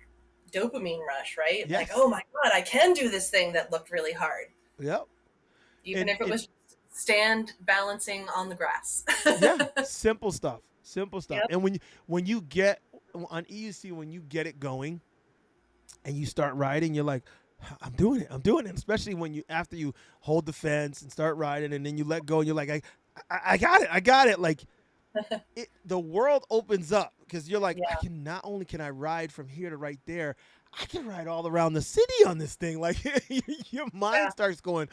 [SPEAKER 2] dopamine rush, right? Like,
[SPEAKER 1] Yes.
[SPEAKER 2] oh my God, I can do this thing that looked really hard,
[SPEAKER 1] Yep.
[SPEAKER 2] even
[SPEAKER 1] And
[SPEAKER 2] if it
[SPEAKER 1] and
[SPEAKER 2] was stand balancing on the grass.
[SPEAKER 1] yeah, simple stuff. Simple stuff.
[SPEAKER 2] Yep.
[SPEAKER 1] And when you get on EUC, when you get it going and you start riding, you're like, I'm doing it. I'm doing it. Especially when you after you hold the fence and start riding, and then you let go, and you're like, I got it. I got it. Like the world opens up because you're like, I
[SPEAKER 2] Yeah,
[SPEAKER 1] can not only can I ride from here to right there, I can ride all around the city on this thing. Like your
[SPEAKER 2] yeah.
[SPEAKER 1] mind starts going,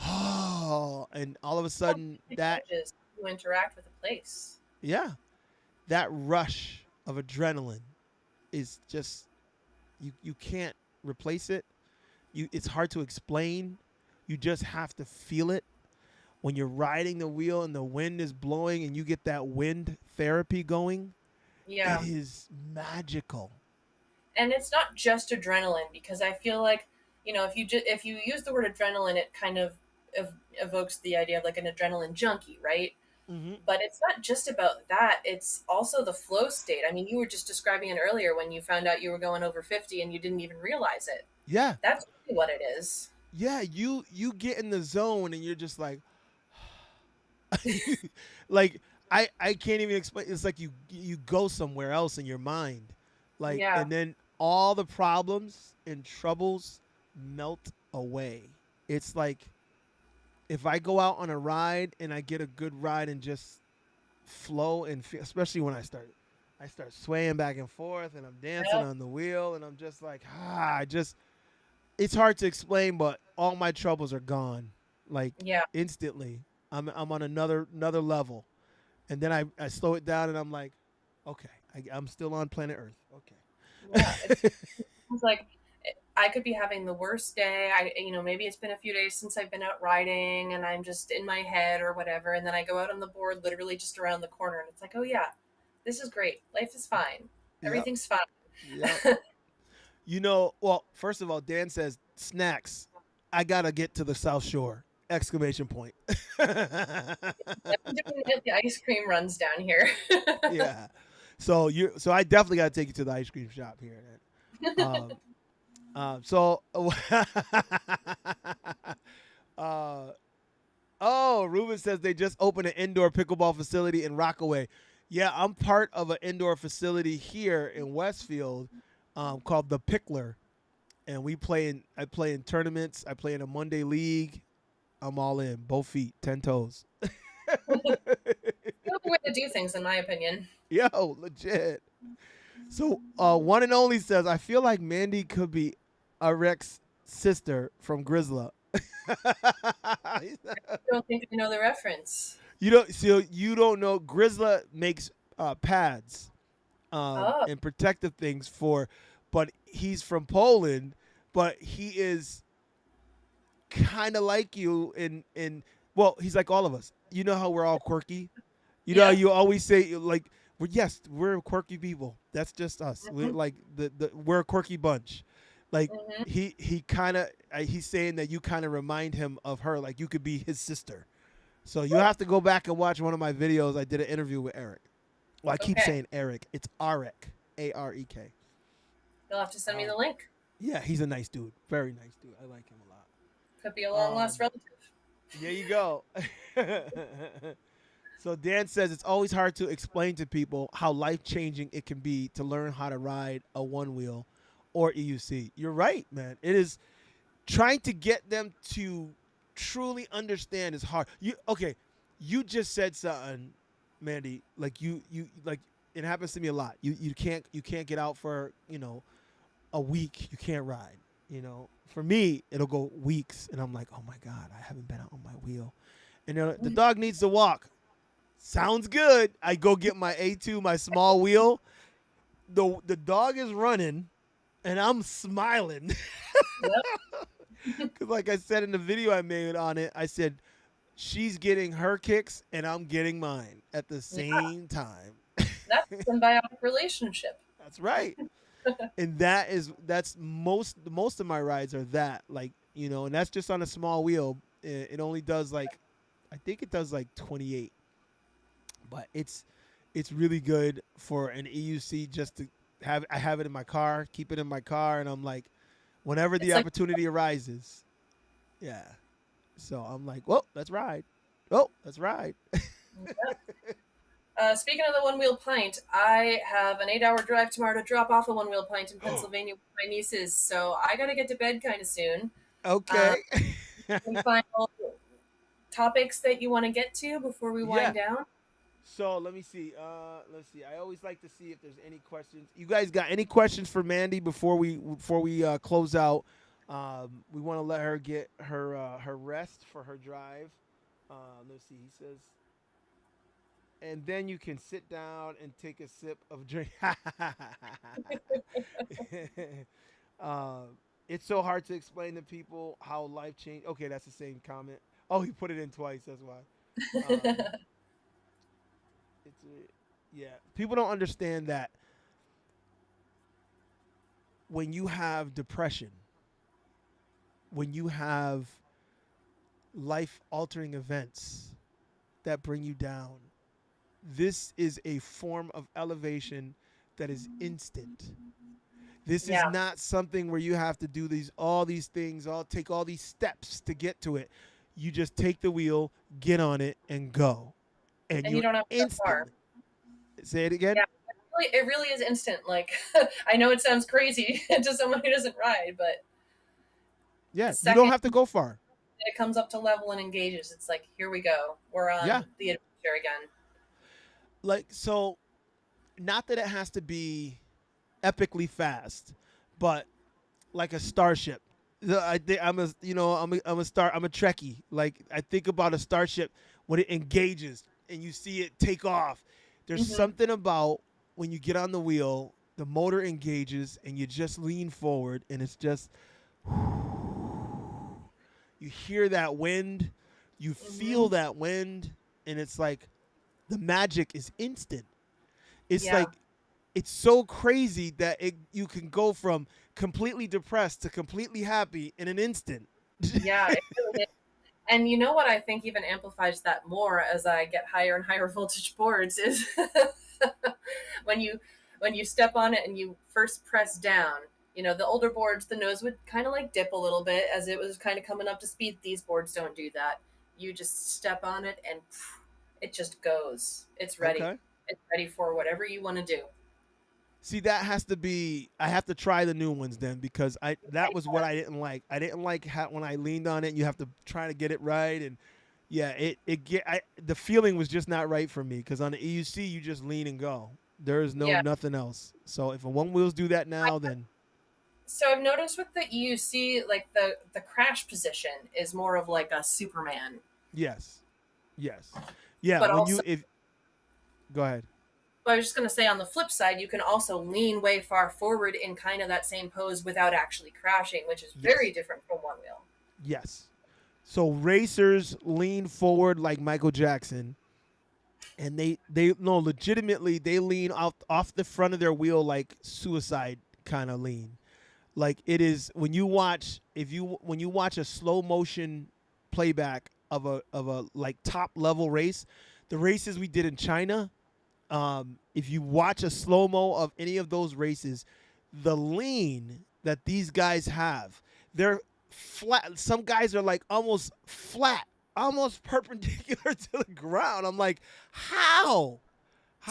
[SPEAKER 1] oh, and all of a
[SPEAKER 2] Well,
[SPEAKER 1] sudden
[SPEAKER 2] it
[SPEAKER 1] that
[SPEAKER 2] changes how you interact with a place.
[SPEAKER 1] yeah, that rush of adrenaline is just you can't replace it. It's hard to explain. You just have to feel it when you're riding the wheel and the wind is blowing and you get that wind therapy going. It
[SPEAKER 2] Yeah,
[SPEAKER 1] is magical.
[SPEAKER 2] and it's not just adrenaline because I feel like if you use the word adrenaline, it kind of evokes the idea of like an adrenaline junkie, right?
[SPEAKER 1] Mm-hmm.
[SPEAKER 2] But it's not just about that. It's also the flow state. I mean, you were just describing it earlier when you found out you were going over 50 and you didn't even realize it.
[SPEAKER 1] Yeah,
[SPEAKER 2] That's really what it is.
[SPEAKER 1] yeah. You get in the zone and you're just like, like I can't even explain. It's like you go somewhere else in your mind, like,
[SPEAKER 2] Yeah.
[SPEAKER 1] and then all the problems and troubles melt away. It's like if I go out on a ride and I get a good ride and just flow and feel, especially when I start swaying back and forth and I'm dancing
[SPEAKER 2] Yep.
[SPEAKER 1] on the wheel and I'm just like, I just it's hard to explain, but all my troubles are gone, like
[SPEAKER 2] Yeah.
[SPEAKER 1] instantly. I'm on another level, and then I slow it down and I'm like, okay, I'm still on planet Earth.
[SPEAKER 2] Yeah.
[SPEAKER 1] Okay.
[SPEAKER 2] It's like I could be having the worst day. Maybe it's been a few days since I've been out riding and I'm just in my head or whatever. And then I go out on the board literally just around the corner and it's like, oh, yeah, this is great. Life is fine.
[SPEAKER 1] Yep.
[SPEAKER 2] Everything's fine.
[SPEAKER 1] Yep. Well, first of all, Dan says snacks. I gotta get to the South Shore! Exclamation point.
[SPEAKER 2] I'm doing the ice cream runs down here.
[SPEAKER 1] Yeah. So I definitely gotta take you to the ice cream shop here. Then. So uh, oh, Ruben says they just opened an indoor pickleball facility in Rockaway. Yeah, I'm part of an indoor facility here in Westfield called the Pickler, and I play in tournaments. I play in a Monday league. I'm all in, both feet, 10 toes.
[SPEAKER 2] The way to do things, in my opinion.
[SPEAKER 1] Yo, legit. So one and only says, I feel like Mandy could be Arek's sister from Grizzla.
[SPEAKER 2] I don't think I know the reference.
[SPEAKER 1] You don't know Grizzla makes pads
[SPEAKER 2] Oh,
[SPEAKER 1] and protective things for, but he's from Poland, but he is kind of like you in well, he's like all of us. You know how we're all quirky. You know how
[SPEAKER 2] yeah.
[SPEAKER 1] you always say like, yes, we're quirky people. That's just us. We're
[SPEAKER 2] Hmm.
[SPEAKER 1] like we're a quirky bunch. Like
[SPEAKER 2] Hmm.
[SPEAKER 1] he kind of he's saying that you kind of remind him of her. Like you could be his sister. So you have to go back and watch one of my videos. I did an interview with Eric. Well, I keep
[SPEAKER 2] Okay.
[SPEAKER 1] saying Eric. It's Arek, Arek.
[SPEAKER 2] You'll have to send me
[SPEAKER 1] Um,
[SPEAKER 2] the link.
[SPEAKER 1] yeah, he's a nice dude. Very nice dude. I like him
[SPEAKER 2] Could be a
[SPEAKER 1] a
[SPEAKER 2] long
[SPEAKER 1] lot.
[SPEAKER 2] lost relative.
[SPEAKER 1] There you go. So Dan says it's always hard to explain to people how life changing it can be to learn how to ride a one wheel or EUC. You're right, man. It is trying to get them to truly understand is hard. You okay? You just said something, Mandy. Like you like it happens to me a lot. You can't get out for a week. You can't ride. For me it'll go weeks, and I'm like, oh my god, I haven't been out on my wheel, and the dog needs to walk. Sounds good. I go get my A2, my small wheel. The dog is running, and I'm smiling.
[SPEAKER 2] Yep.
[SPEAKER 1] Because, like I said in the video I made on it, I said, she's getting her kicks, and I'm getting mine at the
[SPEAKER 2] Yeah.
[SPEAKER 1] same time.
[SPEAKER 2] That's a symbiotic relationship.
[SPEAKER 1] That's right. And that's most of my rides are that, like, and that's just on a small wheel. It only does like, I think it does like 28, but it's really good for an EUC just to I have it in my car, keep it in my car, and I'm like, whenever the
[SPEAKER 2] It's like,
[SPEAKER 1] opportunity arises, yeah. So I'm like, well, let's ride. Oh, let's ride.
[SPEAKER 2] speaking of the one wheel pint, I have an 8 hour drive tomorrow to drop off a one wheel pint in Pennsylvania with my nieces. So I got to get to bed kind of soon.
[SPEAKER 1] Okay.
[SPEAKER 2] Um, any final topics that you want to get to before we
[SPEAKER 1] Yeah.
[SPEAKER 2] wind down?
[SPEAKER 1] So let me see. Let's see. I always like to see if there's any questions. You guys got any questions for Mandy before we close out? We want to let her get her rest for her drive. Let's see. He says, and then you can sit down and take a sip of drink. uh, it's so hard to explain to people how life changed. Okay, that's the same comment. Oh, he put it in twice. That's why. It's yeah. People don't understand that when you have depression, when you have life altering events that bring you down, this is a form of elevation that is instant. This is
[SPEAKER 2] Yeah,
[SPEAKER 1] not something where you have to do all these things, all take all these steps to get to it. You just take the wheel, get on it, and go. And
[SPEAKER 2] and you
[SPEAKER 1] you're
[SPEAKER 2] don't have to go far.
[SPEAKER 1] instantly. Say it again.
[SPEAKER 2] Yeah, it really is instant. Like, I know it sounds crazy to someone who doesn't ride, but the
[SPEAKER 1] Yeah, you don't
[SPEAKER 2] second
[SPEAKER 1] have to go far.
[SPEAKER 2] it comes up to level and engages, it's like, here we go. We're on
[SPEAKER 1] Yeah.
[SPEAKER 2] the adventure again.
[SPEAKER 1] Like so not that it has to be epically fast, but like a starship. I think I'm a I'm a Trekkie. Like I think about a starship when it engages and you see it take off. There's
[SPEAKER 2] Hmm.
[SPEAKER 1] something about when you get on the wheel, the motor engages and you just lean forward and it's just you hear that wind, you feel
[SPEAKER 2] Hmm.
[SPEAKER 1] that wind, and it's like the magic is instant. It's
[SPEAKER 2] Yeah,
[SPEAKER 1] like it's so crazy that you can go from completely depressed to completely happy in an instant.
[SPEAKER 2] yeah, it really is. And you know what I think even amplifies that more as I get higher and higher voltage boards is when you when you step on it and you first press down. You know, the older boards, the nose would kind of like dip a little bit as it was kind of coming up to speed. These boards don't do that. You just step on it and it just goes. It's ready.
[SPEAKER 1] Okay.
[SPEAKER 2] It's ready for whatever you want to do.
[SPEAKER 1] See, that has to be. I have to try the new ones then because I that was what I didn't like. I didn't like how when I leaned on it. And you have to try to get it right, and yeah, the feeling was just not right for me because on the EUC you just lean and go. There is no
[SPEAKER 2] Yeah.
[SPEAKER 1] nothing else. So if a one wheels do that now, then
[SPEAKER 2] So I've noticed with the EUC, like the crash position is more of like a Superman,
[SPEAKER 1] yes, yes, yeah.
[SPEAKER 2] but
[SPEAKER 1] When
[SPEAKER 2] also
[SPEAKER 1] you if go ahead.
[SPEAKER 2] but I was just going to say on the flip side, you can also lean way far forward in kind of that same pose without actually crashing, which is very
[SPEAKER 1] Yes,
[SPEAKER 2] different from one wheel.
[SPEAKER 1] yes. So racers lean forward like Michael Jackson, and they no legitimately they lean off the front of their wheel like suicide kind of lean. Like it is when you watch if you when you watch a slow motion playback of a like top level race, the races we did in China. If you watch a slow mo of any of those races, the lean that these guys have, they're flat. Some guys are like almost flat, almost perpendicular to the ground. I'm like, how?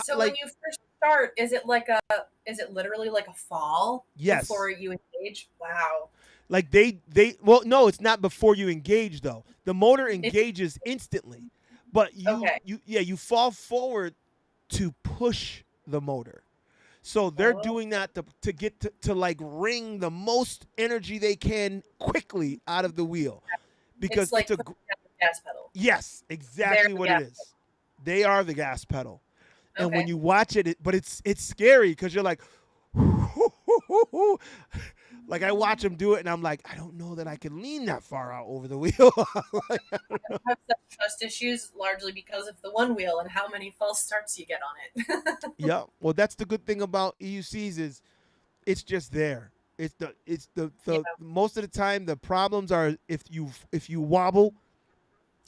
[SPEAKER 2] So when
[SPEAKER 1] Like,
[SPEAKER 2] you first start, is it literally like a fall
[SPEAKER 1] yes.
[SPEAKER 2] before you engage? Wow.
[SPEAKER 1] Like they well no, it's not before you engage though. The motor
[SPEAKER 2] It,
[SPEAKER 1] engages instantly. But
[SPEAKER 2] okay.
[SPEAKER 1] you fall forward to push the motor. So they're
[SPEAKER 2] Oh,
[SPEAKER 1] doing that to get to like wring the most energy they can quickly out of the wheel because
[SPEAKER 2] it's
[SPEAKER 1] it's
[SPEAKER 2] like
[SPEAKER 1] a
[SPEAKER 2] putting down the gas pedal.
[SPEAKER 1] yes,
[SPEAKER 2] They're
[SPEAKER 1] exactly
[SPEAKER 2] the
[SPEAKER 1] what it
[SPEAKER 2] gas
[SPEAKER 1] is. They are the gas pedal.
[SPEAKER 2] pedal.
[SPEAKER 1] And when
[SPEAKER 2] Okay.
[SPEAKER 1] you watch it, but it's scary because you're like, like I watch them do it, and I'm like, I don't know that I can lean that far out over the wheel. Like,
[SPEAKER 2] I have such trust issues largely because of the one wheel and how many false starts you get on it.
[SPEAKER 1] yeah, well, that's the good thing about EUCs is it's just there.
[SPEAKER 2] Yeah.
[SPEAKER 1] The most of the time the problems are if you wobble,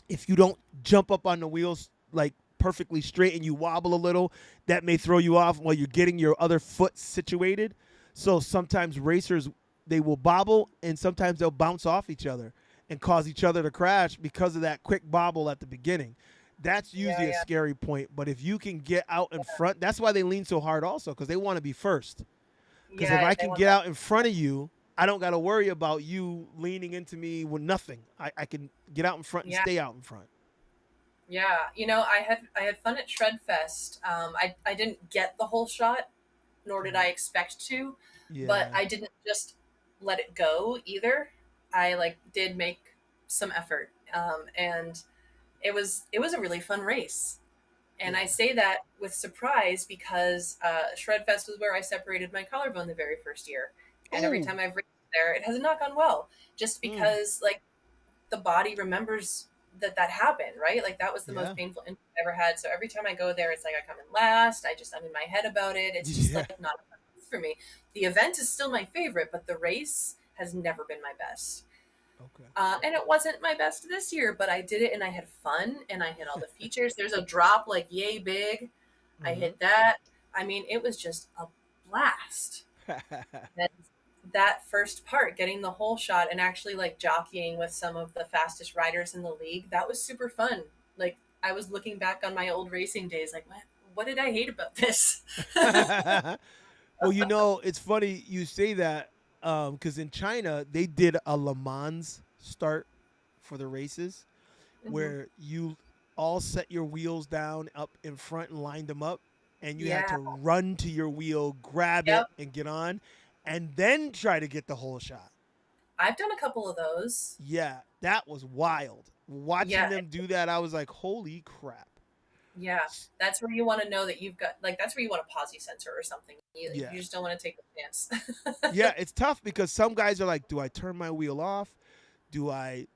[SPEAKER 1] if you don't jump up on the wheels like perfectly straight and you wobble a little, that may throw you off while you're getting your other foot situated. So sometimes racers they will bobble and sometimes they'll bounce off each other and cause each other to crash because of that quick bobble at the beginning. That's
[SPEAKER 2] Yeah.
[SPEAKER 1] usually a
[SPEAKER 2] Yeah.
[SPEAKER 1] scary point. But if you can get out in front, that's why they lean so hard also because they want to be first. Because if
[SPEAKER 2] Yeah.
[SPEAKER 1] I
[SPEAKER 2] They
[SPEAKER 1] can
[SPEAKER 2] want
[SPEAKER 1] get
[SPEAKER 2] that.
[SPEAKER 1] out in front of you, I don't got to worry about you leaning into me with nothing. I can get out in front and
[SPEAKER 2] Yeah.
[SPEAKER 1] stay out in front.
[SPEAKER 2] Yeah, I had fun at Shred Fest. I didn't get the whole shot, nor did
[SPEAKER 1] Mhm.
[SPEAKER 2] I expect to, but
[SPEAKER 1] Yeah.
[SPEAKER 2] I didn't just let it go either. I like did make some effort, and it was a really fun race. And I
[SPEAKER 1] Yeah.
[SPEAKER 2] say that with surprise because Shred Fest was where I separated my collarbone the very first year, and every
[SPEAKER 1] Oh.
[SPEAKER 2] time I've raced there, it has not gone well, just
[SPEAKER 1] Mm.
[SPEAKER 2] because like the body remembers that happened, right? Like that was the most
[SPEAKER 1] Yeah.
[SPEAKER 2] painful injury I ever had. So every time I go there, it's like I come in last. I'm in my head about it. It's just
[SPEAKER 1] Yeah.
[SPEAKER 2] like not for me. The event is still my favorite, but the race has never been my best.
[SPEAKER 1] Okay.
[SPEAKER 2] And it wasn't my best this year, but I did it and I had fun and I hit all the features. There's a drop like yay big. I
[SPEAKER 1] Hmm.
[SPEAKER 2] hit that. I mean, it was just a blast. And that first part, getting the whole shot and actually like jockeying with some of the fastest riders in the league, that was super fun. Like I was looking back on my old racing days, like what did I hate about this?
[SPEAKER 1] Well, it's funny you say that because in China they did a Le Mans start for the races
[SPEAKER 2] Hmm.
[SPEAKER 1] where you all set your wheels down up in front and lined them up, and you had
[SPEAKER 2] Yeah.
[SPEAKER 1] to run to your wheel, grab it,
[SPEAKER 2] Yep.
[SPEAKER 1] and get on, and then try to get the whole shot.
[SPEAKER 2] I've done a couple of those.
[SPEAKER 1] Yeah, that was wild. Watching
[SPEAKER 2] Yeah.
[SPEAKER 1] them do that, I was like, holy crap.
[SPEAKER 2] Yeah. That's where you want to know that you've got like that's where you want a posi sensor or something. You
[SPEAKER 1] Yeah.
[SPEAKER 2] just don't want to take a chance.
[SPEAKER 1] Yeah, it's tough because some guys are like, do I turn my wheel off? Do I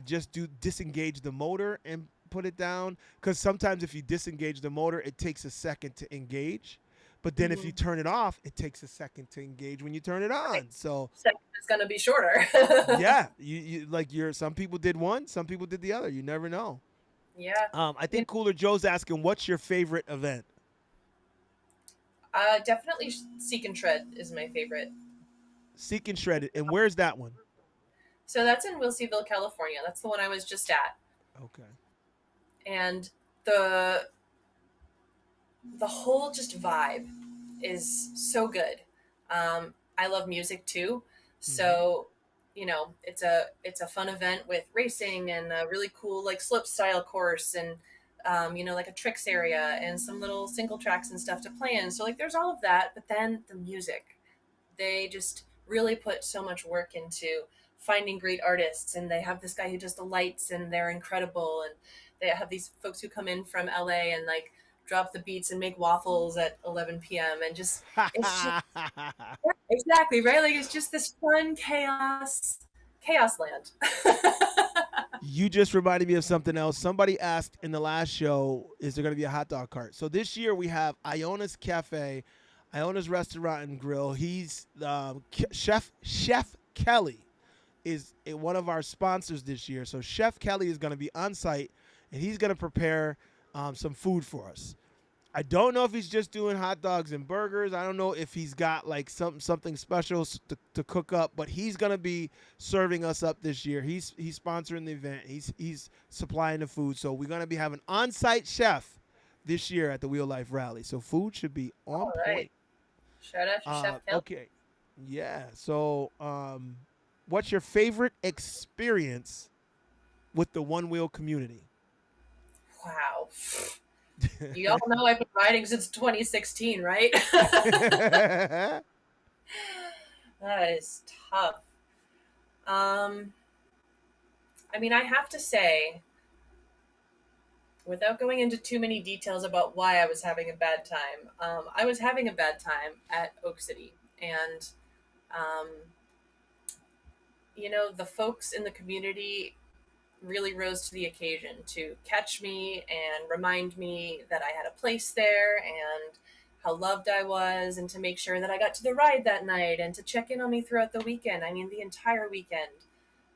[SPEAKER 1] just do disengage the motor and put it down? Because sometimes if you disengage the motor, it takes a second to engage. But then if you
[SPEAKER 2] Hmm.
[SPEAKER 1] turn it off, it takes a second to engage when you turn it
[SPEAKER 2] Right.
[SPEAKER 1] on. So
[SPEAKER 2] Second is going to be shorter.
[SPEAKER 1] yeah, you like you're some people did one, some people did the other. You never know.
[SPEAKER 2] Yeah.
[SPEAKER 1] I
[SPEAKER 2] You
[SPEAKER 1] think Cooler Joe's asking, what's your favorite event?
[SPEAKER 2] definitely Seek and Tread is my favorite.
[SPEAKER 1] Seek and Shredded. And where's that one?
[SPEAKER 2] So that's in Wilseyville, California. That's the one I was just at.
[SPEAKER 1] Okay.
[SPEAKER 2] And the the whole just vibe is so good. I love music too,
[SPEAKER 1] Mm-hmm.
[SPEAKER 2] so it's a fun event with racing and a really cool like slope style course and like a tricks area and some little single tracks and stuff to play in. So like there's all of that, but then the music, they just really put so much work into finding great artists, and they have this guy who does the lights and they're incredible, and they have these folks who come in from LA and like drop the beats and make waffles at 11 p.m. and just it's just exactly right, like it's just this fun chaos land.
[SPEAKER 1] You just reminded me of something else. Somebody asked in the last show, is there going to be a hot dog cart? So this year we have Iona's Cafe, Iona's Restaurant and Grill. He's Chef Kelly is one of our sponsors this year. So Chef Kelly is going to be on site, and he's going to prepare some food for us. I don't know if he's just doing hot dogs and burgers. I don't know if he's got like something special to cook up, but he's gonna be serving us up this year. He's sponsoring the event. He's supplying the food. So we're gonna be having on-site chef this year at the Wheel Life Rally. So food should be on
[SPEAKER 2] All right,
[SPEAKER 1] point.
[SPEAKER 2] shout out to Chef Kelly.
[SPEAKER 1] Okay, yeah. So what's your favorite experience with the one wheel community?
[SPEAKER 2] Wow, you all know I've been riding since 2016, right? That is tough. um I mean, I have to say, without going into too many details about why I was having a bad time, I was having a bad time at Oak City. And, um, the folks in the community really rose to the occasion to catch me and remind me that I had a place there and how loved I was, and to make sure that I got to the ride that night and to check in on me throughout the weekend. I mean, the entire weekend,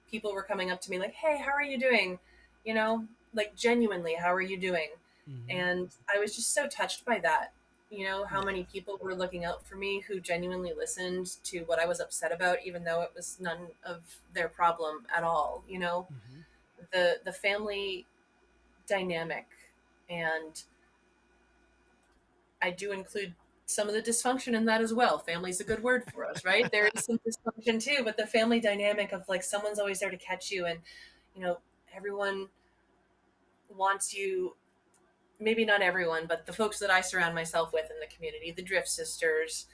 [SPEAKER 2] people were coming up to me like, "Hey, how are you doing?" You know, like genuinely, "How are you doing?"
[SPEAKER 1] Hmm.
[SPEAKER 2] And I was just so touched by that. How
[SPEAKER 1] Yeah.
[SPEAKER 2] many people were looking out for me who genuinely listened to what I was upset about, even though it was none of their problem at all.
[SPEAKER 1] Hmm.
[SPEAKER 2] The family dynamic, and I do include some of the dysfunction in that as well. Family's a good word for us, right? There is some dysfunction too, but the family dynamic of like someone's always there to catch you, and you know everyone want to, maybe not everyone, but the folks that I surround myself with in the community, the Drift Sisters,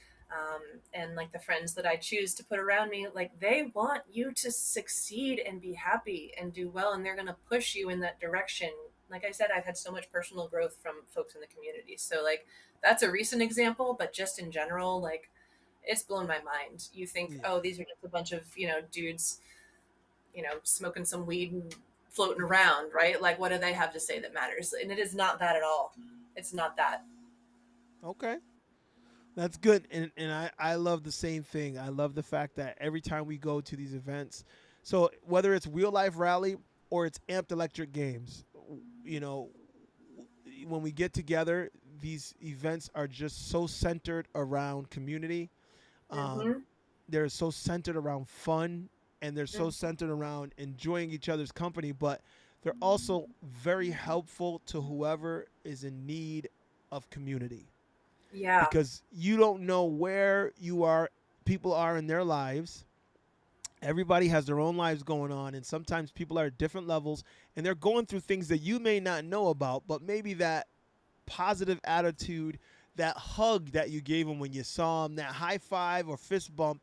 [SPEAKER 2] and like the friends that I choose to put around me, like they want you to succeed and be happy and do well, and they're going to push you in that direction. Like I said, I've had so much personal growth from folks in the community. So, like, that's a recent example, but just in general, like, it's blown my mind. You think,
[SPEAKER 1] Yeah.
[SPEAKER 2] oh, these are just a bunch of, dudes, smoking some weed and floating around, right? Like, what do they have to say that matters? And it is not that at all. It's not that.
[SPEAKER 1] Okay. That's good. And I love the same thing. I love the fact that every time we go to these events, so whether it's Real Life Rally or it's Amped Electric Games, you know, when we get together, these events are just so centered around community. Um,
[SPEAKER 2] Mm-hmm.
[SPEAKER 1] they're so centered around fun, and they're so centered around enjoying each other's company, but they're also very helpful to whoever is in need of community,
[SPEAKER 2] Yeah.
[SPEAKER 1] because you don't know where people are in their lives. Everybody has their own lives going on, and sometimes people are at different levels, and they're going through things that you may not know about, but maybe that positive attitude, that hug that you gave them when you saw them, that high five or fist bump,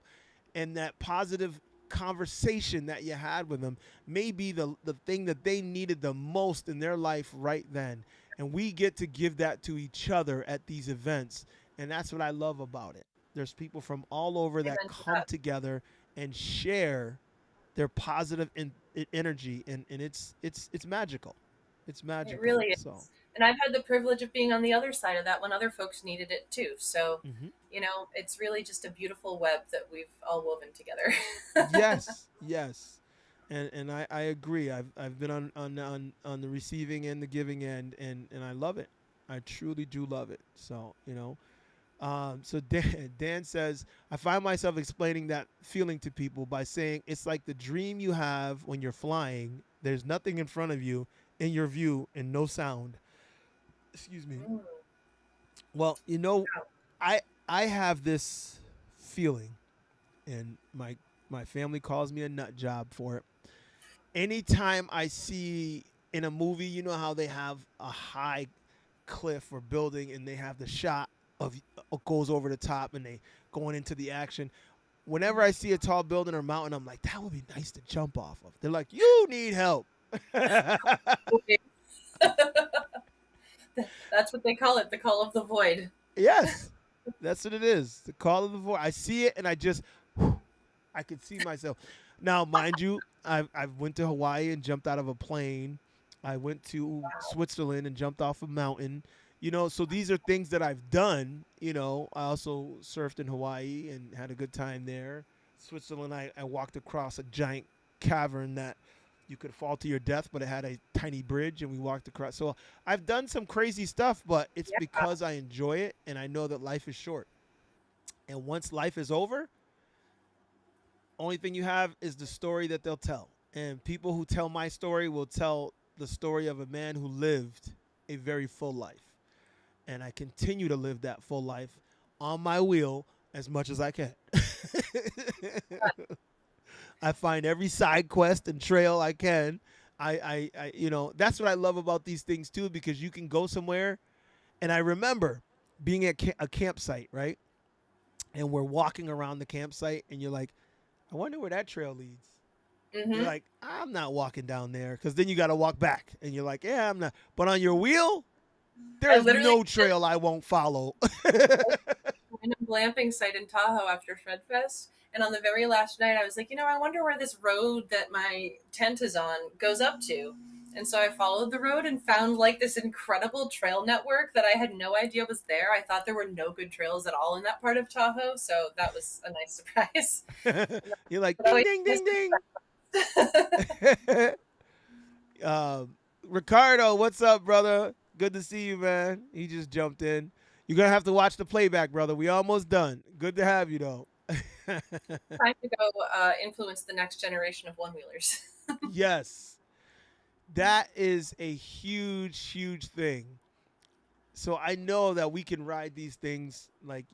[SPEAKER 1] and that positive conversation that you had with them may be the thing that they needed the most in their life right then. And we get to give that to each other at these events. And that's what I love about it. There's people from all over that
[SPEAKER 2] Amen to
[SPEAKER 1] come
[SPEAKER 2] that.
[SPEAKER 1] together and share their positive energy, and it's magical. It's
[SPEAKER 2] It
[SPEAKER 1] magical.
[SPEAKER 2] really
[SPEAKER 1] So,
[SPEAKER 2] is. And I've had the privilege of being on the other side of that when other folks needed it too. So,
[SPEAKER 1] mhm.
[SPEAKER 2] it's really just a beautiful web that we've all woven together.
[SPEAKER 1] Yes, yes, and I agree. I've been on the receiving and the giving end, and I love it. I truly do love it. So so Dan says, I find myself explaining that feeling to people by saying it's like the dream you have when you're flying. There's nothing in front of you, in your view, and no sound. Excuse me.
[SPEAKER 2] Mm,
[SPEAKER 1] Well,
[SPEAKER 2] wow.
[SPEAKER 1] I have this feeling, and my family calls me a nut job for it. Anytime I see in a movie, you know how they have a high cliff or building and they have the shot of goes over the top and they going into the action. Whenever I see a tall building or mountain, I'm like, that would be nice to jump off of. They're like, you need help.
[SPEAKER 2] Okay. That's what they call it, the call of the void.
[SPEAKER 1] Yes, that's what it is. The call of the voice. I see it and I could see myself. Now, mind you, I've went to Hawaii and jumped out of a plane. I went to Switzerland and jumped off a mountain. So these are things that I've done. I also surfed in Hawaii and had a good time there. Switzerland, I walked across a giant cavern that you could fall to your death, but it had a tiny bridge, and we walked across. So I've done some crazy stuff, but it's
[SPEAKER 2] Yeah.
[SPEAKER 1] because I enjoy it and I know that life is short. And once life is over, only thing you have is the story that they'll tell. And people who tell my story will tell the story of a man who lived a very full life. And I continue to live that full life on my wheel as much as I can. I find every side quest and trail I can. That's what I love about these things too, because you can go somewhere. And I remember being at a campsite, right? And we're walking around the campsite, and you're like, I wonder where that trail leads. You're
[SPEAKER 2] Mm-hmm.
[SPEAKER 1] like, I'm not walking down there, because then you got to walk back, and you're like, yeah, I'm not. But on your wheel, there
[SPEAKER 2] I
[SPEAKER 1] is
[SPEAKER 2] literally
[SPEAKER 1] no trail I won't follow.
[SPEAKER 2] went to a glamping site in Tahoe after Shredfest. And on the very last night, I was like, I wonder where this road that my tent is on goes up to. And so I followed the road and found like this incredible trail network that I had no idea was there. I thought there were no good trails at all in that part of Tahoe. So that was a nice surprise.
[SPEAKER 1] You're like,
[SPEAKER 2] But
[SPEAKER 1] ding,
[SPEAKER 2] always
[SPEAKER 1] ding,
[SPEAKER 2] miss
[SPEAKER 1] ding, ding. Ricardo, what's up, brother? Good to see you, man. He just jumped in. You're gonna have to watch the playback, brother. We almost done. Good to have you, though.
[SPEAKER 2] time to go influence the next generation of one wheelers.
[SPEAKER 1] Yes, that is a huge, huge thing. So I know that we can ride these things, like,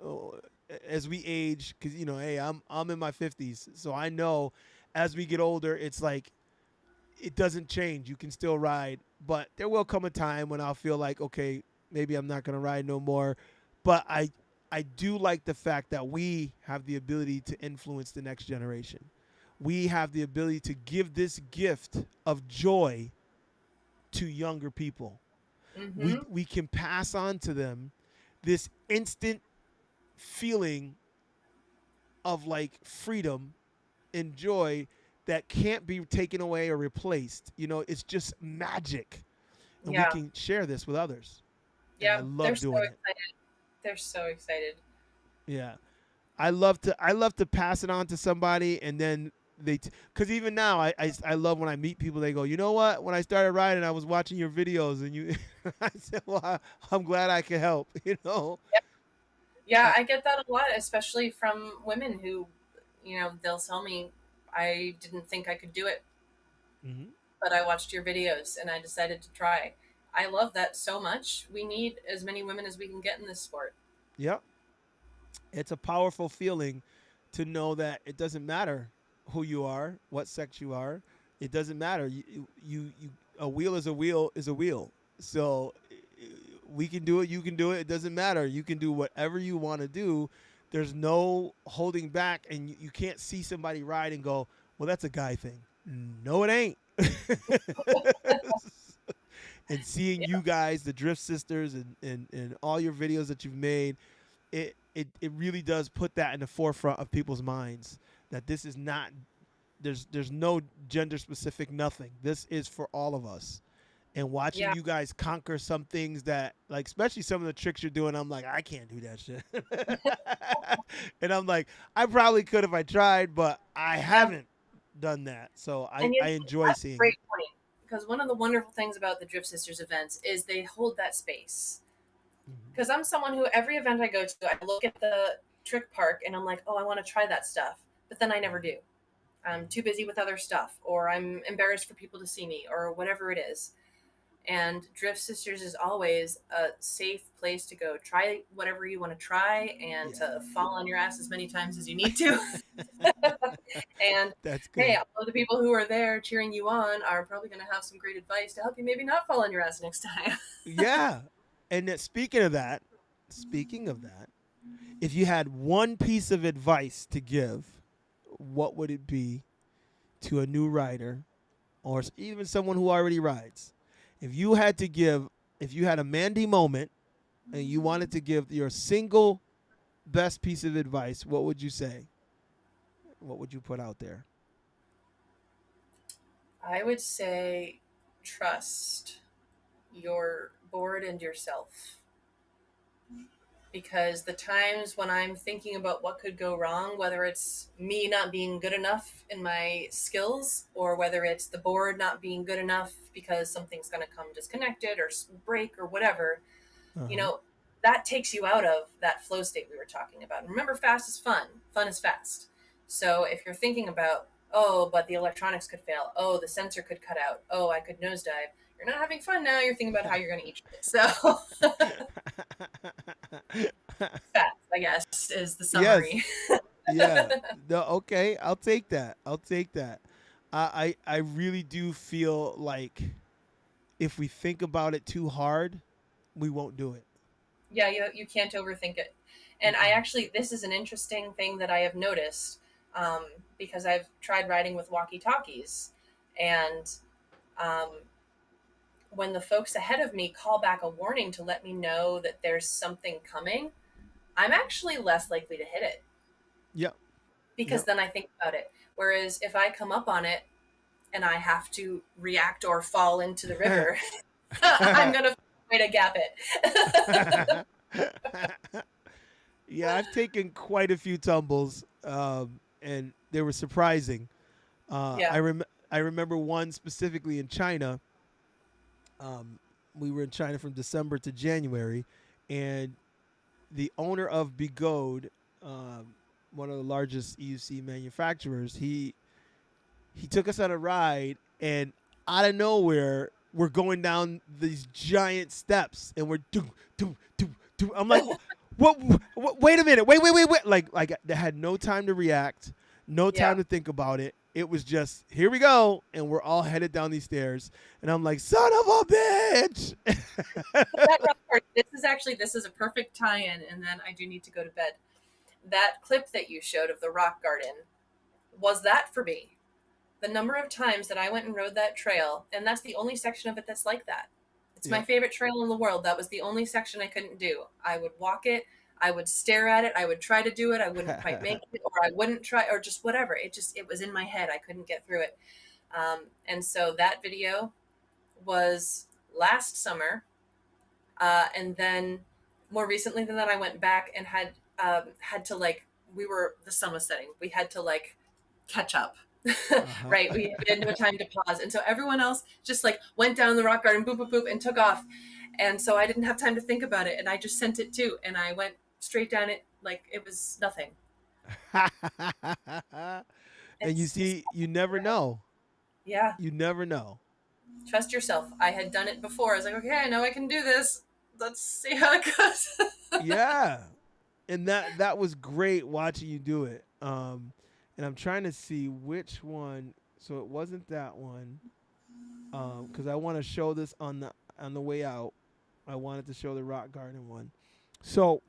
[SPEAKER 1] oh, as we age, because hey, I'm in my 50s, so I know as we get older, it's like it doesn't change. You can still ride but there will come a time when I'll feel like, okay, maybe I'm not gonna ride no more. But I do like the fact that we have the ability to influence the next generation. We have the ability to give this gift of joy to younger people.
[SPEAKER 2] Mm-hmm.
[SPEAKER 1] We can pass on to them this instant feeling of like freedom and joy that can't be taken away or replaced. You know, it's just magic. And we
[SPEAKER 2] Yeah.
[SPEAKER 1] can share this with others. And I
[SPEAKER 2] Yeah. They're
[SPEAKER 1] love
[SPEAKER 2] so
[SPEAKER 1] doing it.
[SPEAKER 2] excited. They're so excited.
[SPEAKER 1] Yeah. I love to pass it on to somebody and then because even now I love when I meet people. They go, you know what, when I started riding I was watching your videos and you I said, well, I'm glad I can help. You know.
[SPEAKER 2] Yeah,
[SPEAKER 1] uh,
[SPEAKER 2] I get that a lot, especially from women who, they'll tell me, I didn't think I could do it,
[SPEAKER 1] mm-hmm.
[SPEAKER 2] but I watched your videos and I decided to try. I love that so much. We need as many women as we can get in this sport.
[SPEAKER 1] Yep. It's a powerful feeling to know that it doesn't matter who you are, what sex you are. It doesn't matter. You a wheel is a wheel is a wheel. So we can do it. You can do it. It doesn't matter. You can do whatever you want to do. There's no holding back, and you can't see somebody ride and go, "Well, that's a guy thing." No, it ain't. And seeing
[SPEAKER 2] Yeah,
[SPEAKER 1] you guys, the Drift Sisters, and all your videos that you've made, it really does put that in the forefront of people's minds that this is not there's no gender specific nothing. This is for all of us. And watching
[SPEAKER 2] yeah,
[SPEAKER 1] you guys conquer some things that like especially some of the tricks you're doing, I'm like, I can't do that shit. And I'm like, I probably could if I tried, but I
[SPEAKER 2] yeah.
[SPEAKER 1] haven't done that. So
[SPEAKER 2] And
[SPEAKER 1] I enjoy
[SPEAKER 2] that's a
[SPEAKER 1] seeing it.
[SPEAKER 2] great point, because one of the wonderful things about the Drift Sisters events is they hold that space.
[SPEAKER 1] Mm-hmm.
[SPEAKER 2] Because I'm someone who, every event I go to, I look at the trick park and I'm like, oh, I want to try that stuff. But then I never do. I'm too busy with other stuff, or I'm embarrassed for people to see me, or whatever it is. And Drift Sisters is always a safe place to go. Try whatever you want to try and
[SPEAKER 1] Yeah.
[SPEAKER 2] to fall on your ass as many times as you need to. And
[SPEAKER 1] That's
[SPEAKER 2] hey,
[SPEAKER 1] good.
[SPEAKER 2] all of the people who are there cheering you on are probably going to have some great advice to help you maybe not fall on your ass next time.
[SPEAKER 1] Yeah. And that, speaking of that, if you had one piece of advice to give, what would it be to a new rider or even someone who already rides? If you had to give, if you had a Mandy moment and you wanted to give your single best piece of advice, what would you say? What would you put out there?
[SPEAKER 2] I would say trust your board and yourself, because the times when I'm thinking about what could go wrong, whether it's me not being good enough in my skills, or whether it's the board not being good enough because something's going to come disconnected or break or whatever,
[SPEAKER 1] Uh
[SPEAKER 2] you
[SPEAKER 1] huh.
[SPEAKER 2] know, that takes you out of that flow state we were talking about. And remember, fast is fun, fun is fast. So if you're thinking about, oh, but the electronics could fail, oh, the sensor could cut out, oh, I could nosedive, you're not having fun now. You're thinking about how you're going to eat shit. So fast, I guess, is the
[SPEAKER 1] Yes.
[SPEAKER 2] summary.
[SPEAKER 1] Yeah. No, okay. I'll take that. I'll take that. I really do feel like if we think about it too hard, we won't do it.
[SPEAKER 2] Yeah, you can't overthink it. And I
[SPEAKER 1] Mm-mm.
[SPEAKER 2] actually, this is an interesting thing that I have noticed, um, because I've tried riding with walkie talkies. And um, when the folks ahead of me call back a warning to let me know that there's something coming, I'm actually less likely to hit it,
[SPEAKER 1] Yep.
[SPEAKER 2] because
[SPEAKER 1] Yep.
[SPEAKER 2] then I think about it. Whereas if I come up on it and I have to react or fall into the river, I'm going to way to gap it.
[SPEAKER 1] Yeah, I've taken quite a few tumbles, and they were surprising. Uh,
[SPEAKER 2] Yeah.
[SPEAKER 1] I rem- I remember one specifically in China. Um, we were in China from December to January, and the owner of Bigode, one of the largest EUC manufacturers, he took us on a ride, and out of nowhere, we're going down these giant steps, and we're do do do do. I'm like, what? Wait a minute! Wait! Like, I had no time to react, no time
[SPEAKER 2] Yeah.
[SPEAKER 1] to think about it. it was just here we go, and we're all headed down these stairs, and I'm like, son of a bitch.
[SPEAKER 2] That rock part, this is a perfect tie-in, and then I do need to go to bed. That clip that you showed of the rock garden was that for me. The number of times that I went and rode that trail, and that's the only section of it that's like that. It's my
[SPEAKER 1] Yep.
[SPEAKER 2] favorite trail in the world. That was the only section I couldn't do. I would walk it, I would stare at it, I would try to do it, I wouldn't quite make it, or I wouldn't try, or just whatever. It was in my head. I couldn't get through it. And so that video was last summer, and then more recently than that, I went back and had to like the sun was setting. We had to like catch up.
[SPEAKER 1] Uh-huh.
[SPEAKER 2] Right, we had no time to pause, and so everyone else just like went down the rock garden, boop boop boop, and took off. And so I didn't have time to think about it, and I just sent it too, and I went straight down it like it was nothing.
[SPEAKER 1] And you
[SPEAKER 2] It's just,
[SPEAKER 1] see, you never know.
[SPEAKER 2] yeah,
[SPEAKER 1] You never know.
[SPEAKER 2] trust yourself. I had done it before. I was like, okay, I know I can do this. Let's see how it goes.
[SPEAKER 1] Yeah. And that was great watching you do it. And I'm trying to see which one. So it wasn't that one. Because I want to show this on the way out. I wanted to show the rock garden one. So,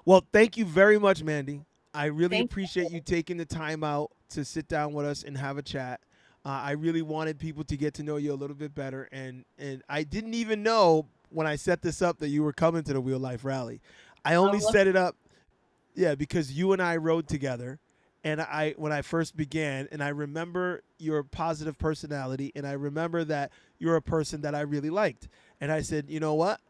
[SPEAKER 1] well, thank you very much, Mandy. I really
[SPEAKER 2] Thank
[SPEAKER 1] appreciate you taking the time out to sit down with us and have a chat. I really wanted people to get to know you a little bit better, and I didn't even know when I set this up that you were coming to the Wheel Life Rally. I only
[SPEAKER 2] you.
[SPEAKER 1] set it up, yeah, because you and I rode together, and I when I first began, and I remember your positive personality, and I remember that you're a person that I really liked, and I said, you know what,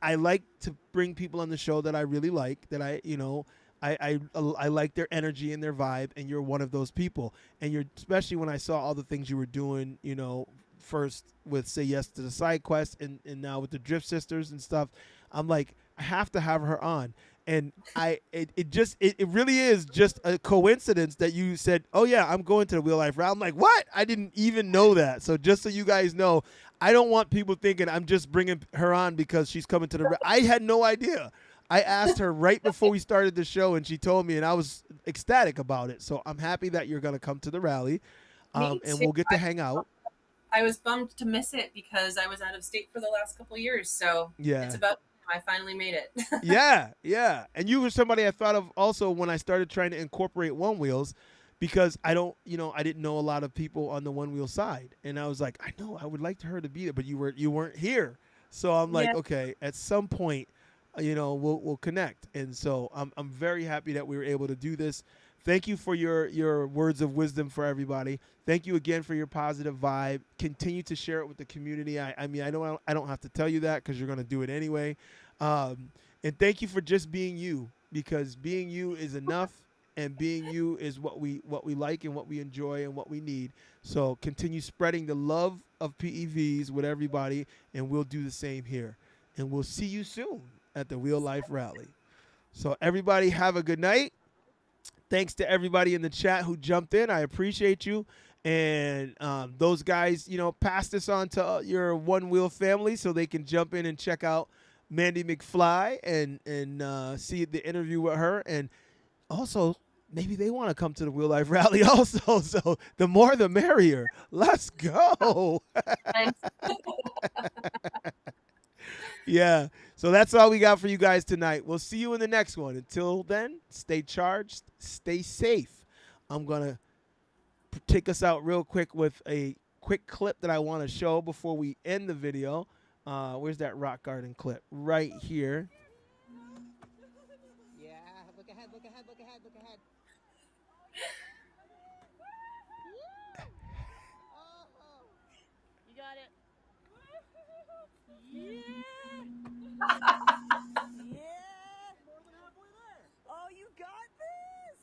[SPEAKER 1] I like to bring people on the show that I really like, that I like their energy and their vibe, and you're one of those people. And you're especially when I saw all the things you were doing, first with Say Yes to the Side Quest, and now with the Drift Sisters and stuff. I'm like, I have to have her on. And it really is just a coincidence that you said, oh yeah, I'm going to the Wheel Life Rally. I'm like, what? I didn't even know that. So just so you guys know, I don't want people thinking I'm just bringing her on because she's coming to the. I had no idea. I asked her right before we started the show, and she told me, and I was ecstatic about it. So I'm happy that you're going to come to the rally,
[SPEAKER 2] Me
[SPEAKER 1] and
[SPEAKER 2] too.
[SPEAKER 1] we'll get to hang out.
[SPEAKER 2] I was bummed to miss it because I was out of state for the last couple of years. So it's
[SPEAKER 1] Yeah.
[SPEAKER 2] about I finally made it.
[SPEAKER 1] Yeah, yeah. And you were somebody I thought of also when I started trying to incorporate one wheels because I didn't know a lot of people on the one wheel side. And I was like, I know I would like her to be there, but you weren't here. So I'm like,
[SPEAKER 2] Yeah.
[SPEAKER 1] okay, at some point, we'll connect. And so I'm very happy that we were able to do this. Thank you for your words of wisdom for everybody. Thank you again for your positive vibe. Continue to share it with the community. I mean, I don't have to tell you that because you're going to do it anyway. And thank you for just being you, because being you is enough, and being you is what we like and what we enjoy and what we need. So continue spreading the love of PEVs with everybody, and we'll do the same here. And we'll see you soon at the Wheel Life Rally. So everybody have a good night. Thanks to everybody in the chat who jumped in. I appreciate you. And those guys, pass this on to your One Wheel family so they can jump in and check out Mandy McFly and see the interview with her. And also, maybe they want to come to the Wheel Life Rally also. So the more the merrier. Let's go.
[SPEAKER 2] And
[SPEAKER 1] Yeah. So that's all we got for you guys tonight. We'll see you in the next one. Until then, stay charged, stay safe. I'm going to take us out real quick with a quick clip that I want to show before we end the video. Where's that rock garden clip? Right here. Yeah, look ahead, look ahead, look ahead, look ahead. Oh, you got it. Yeah. Yeah. More than halfway there. Oh, you got this.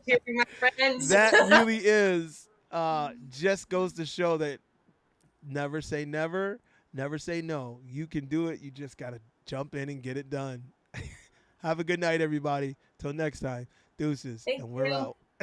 [SPEAKER 2] hearing my friends.
[SPEAKER 1] That really is just goes to show that never say never, never say no. You can do it. You just got to jump in and get it done. Have a good night, everybody. Till next time. Deuces.
[SPEAKER 2] Thank
[SPEAKER 1] And we're
[SPEAKER 2] you.
[SPEAKER 1] out.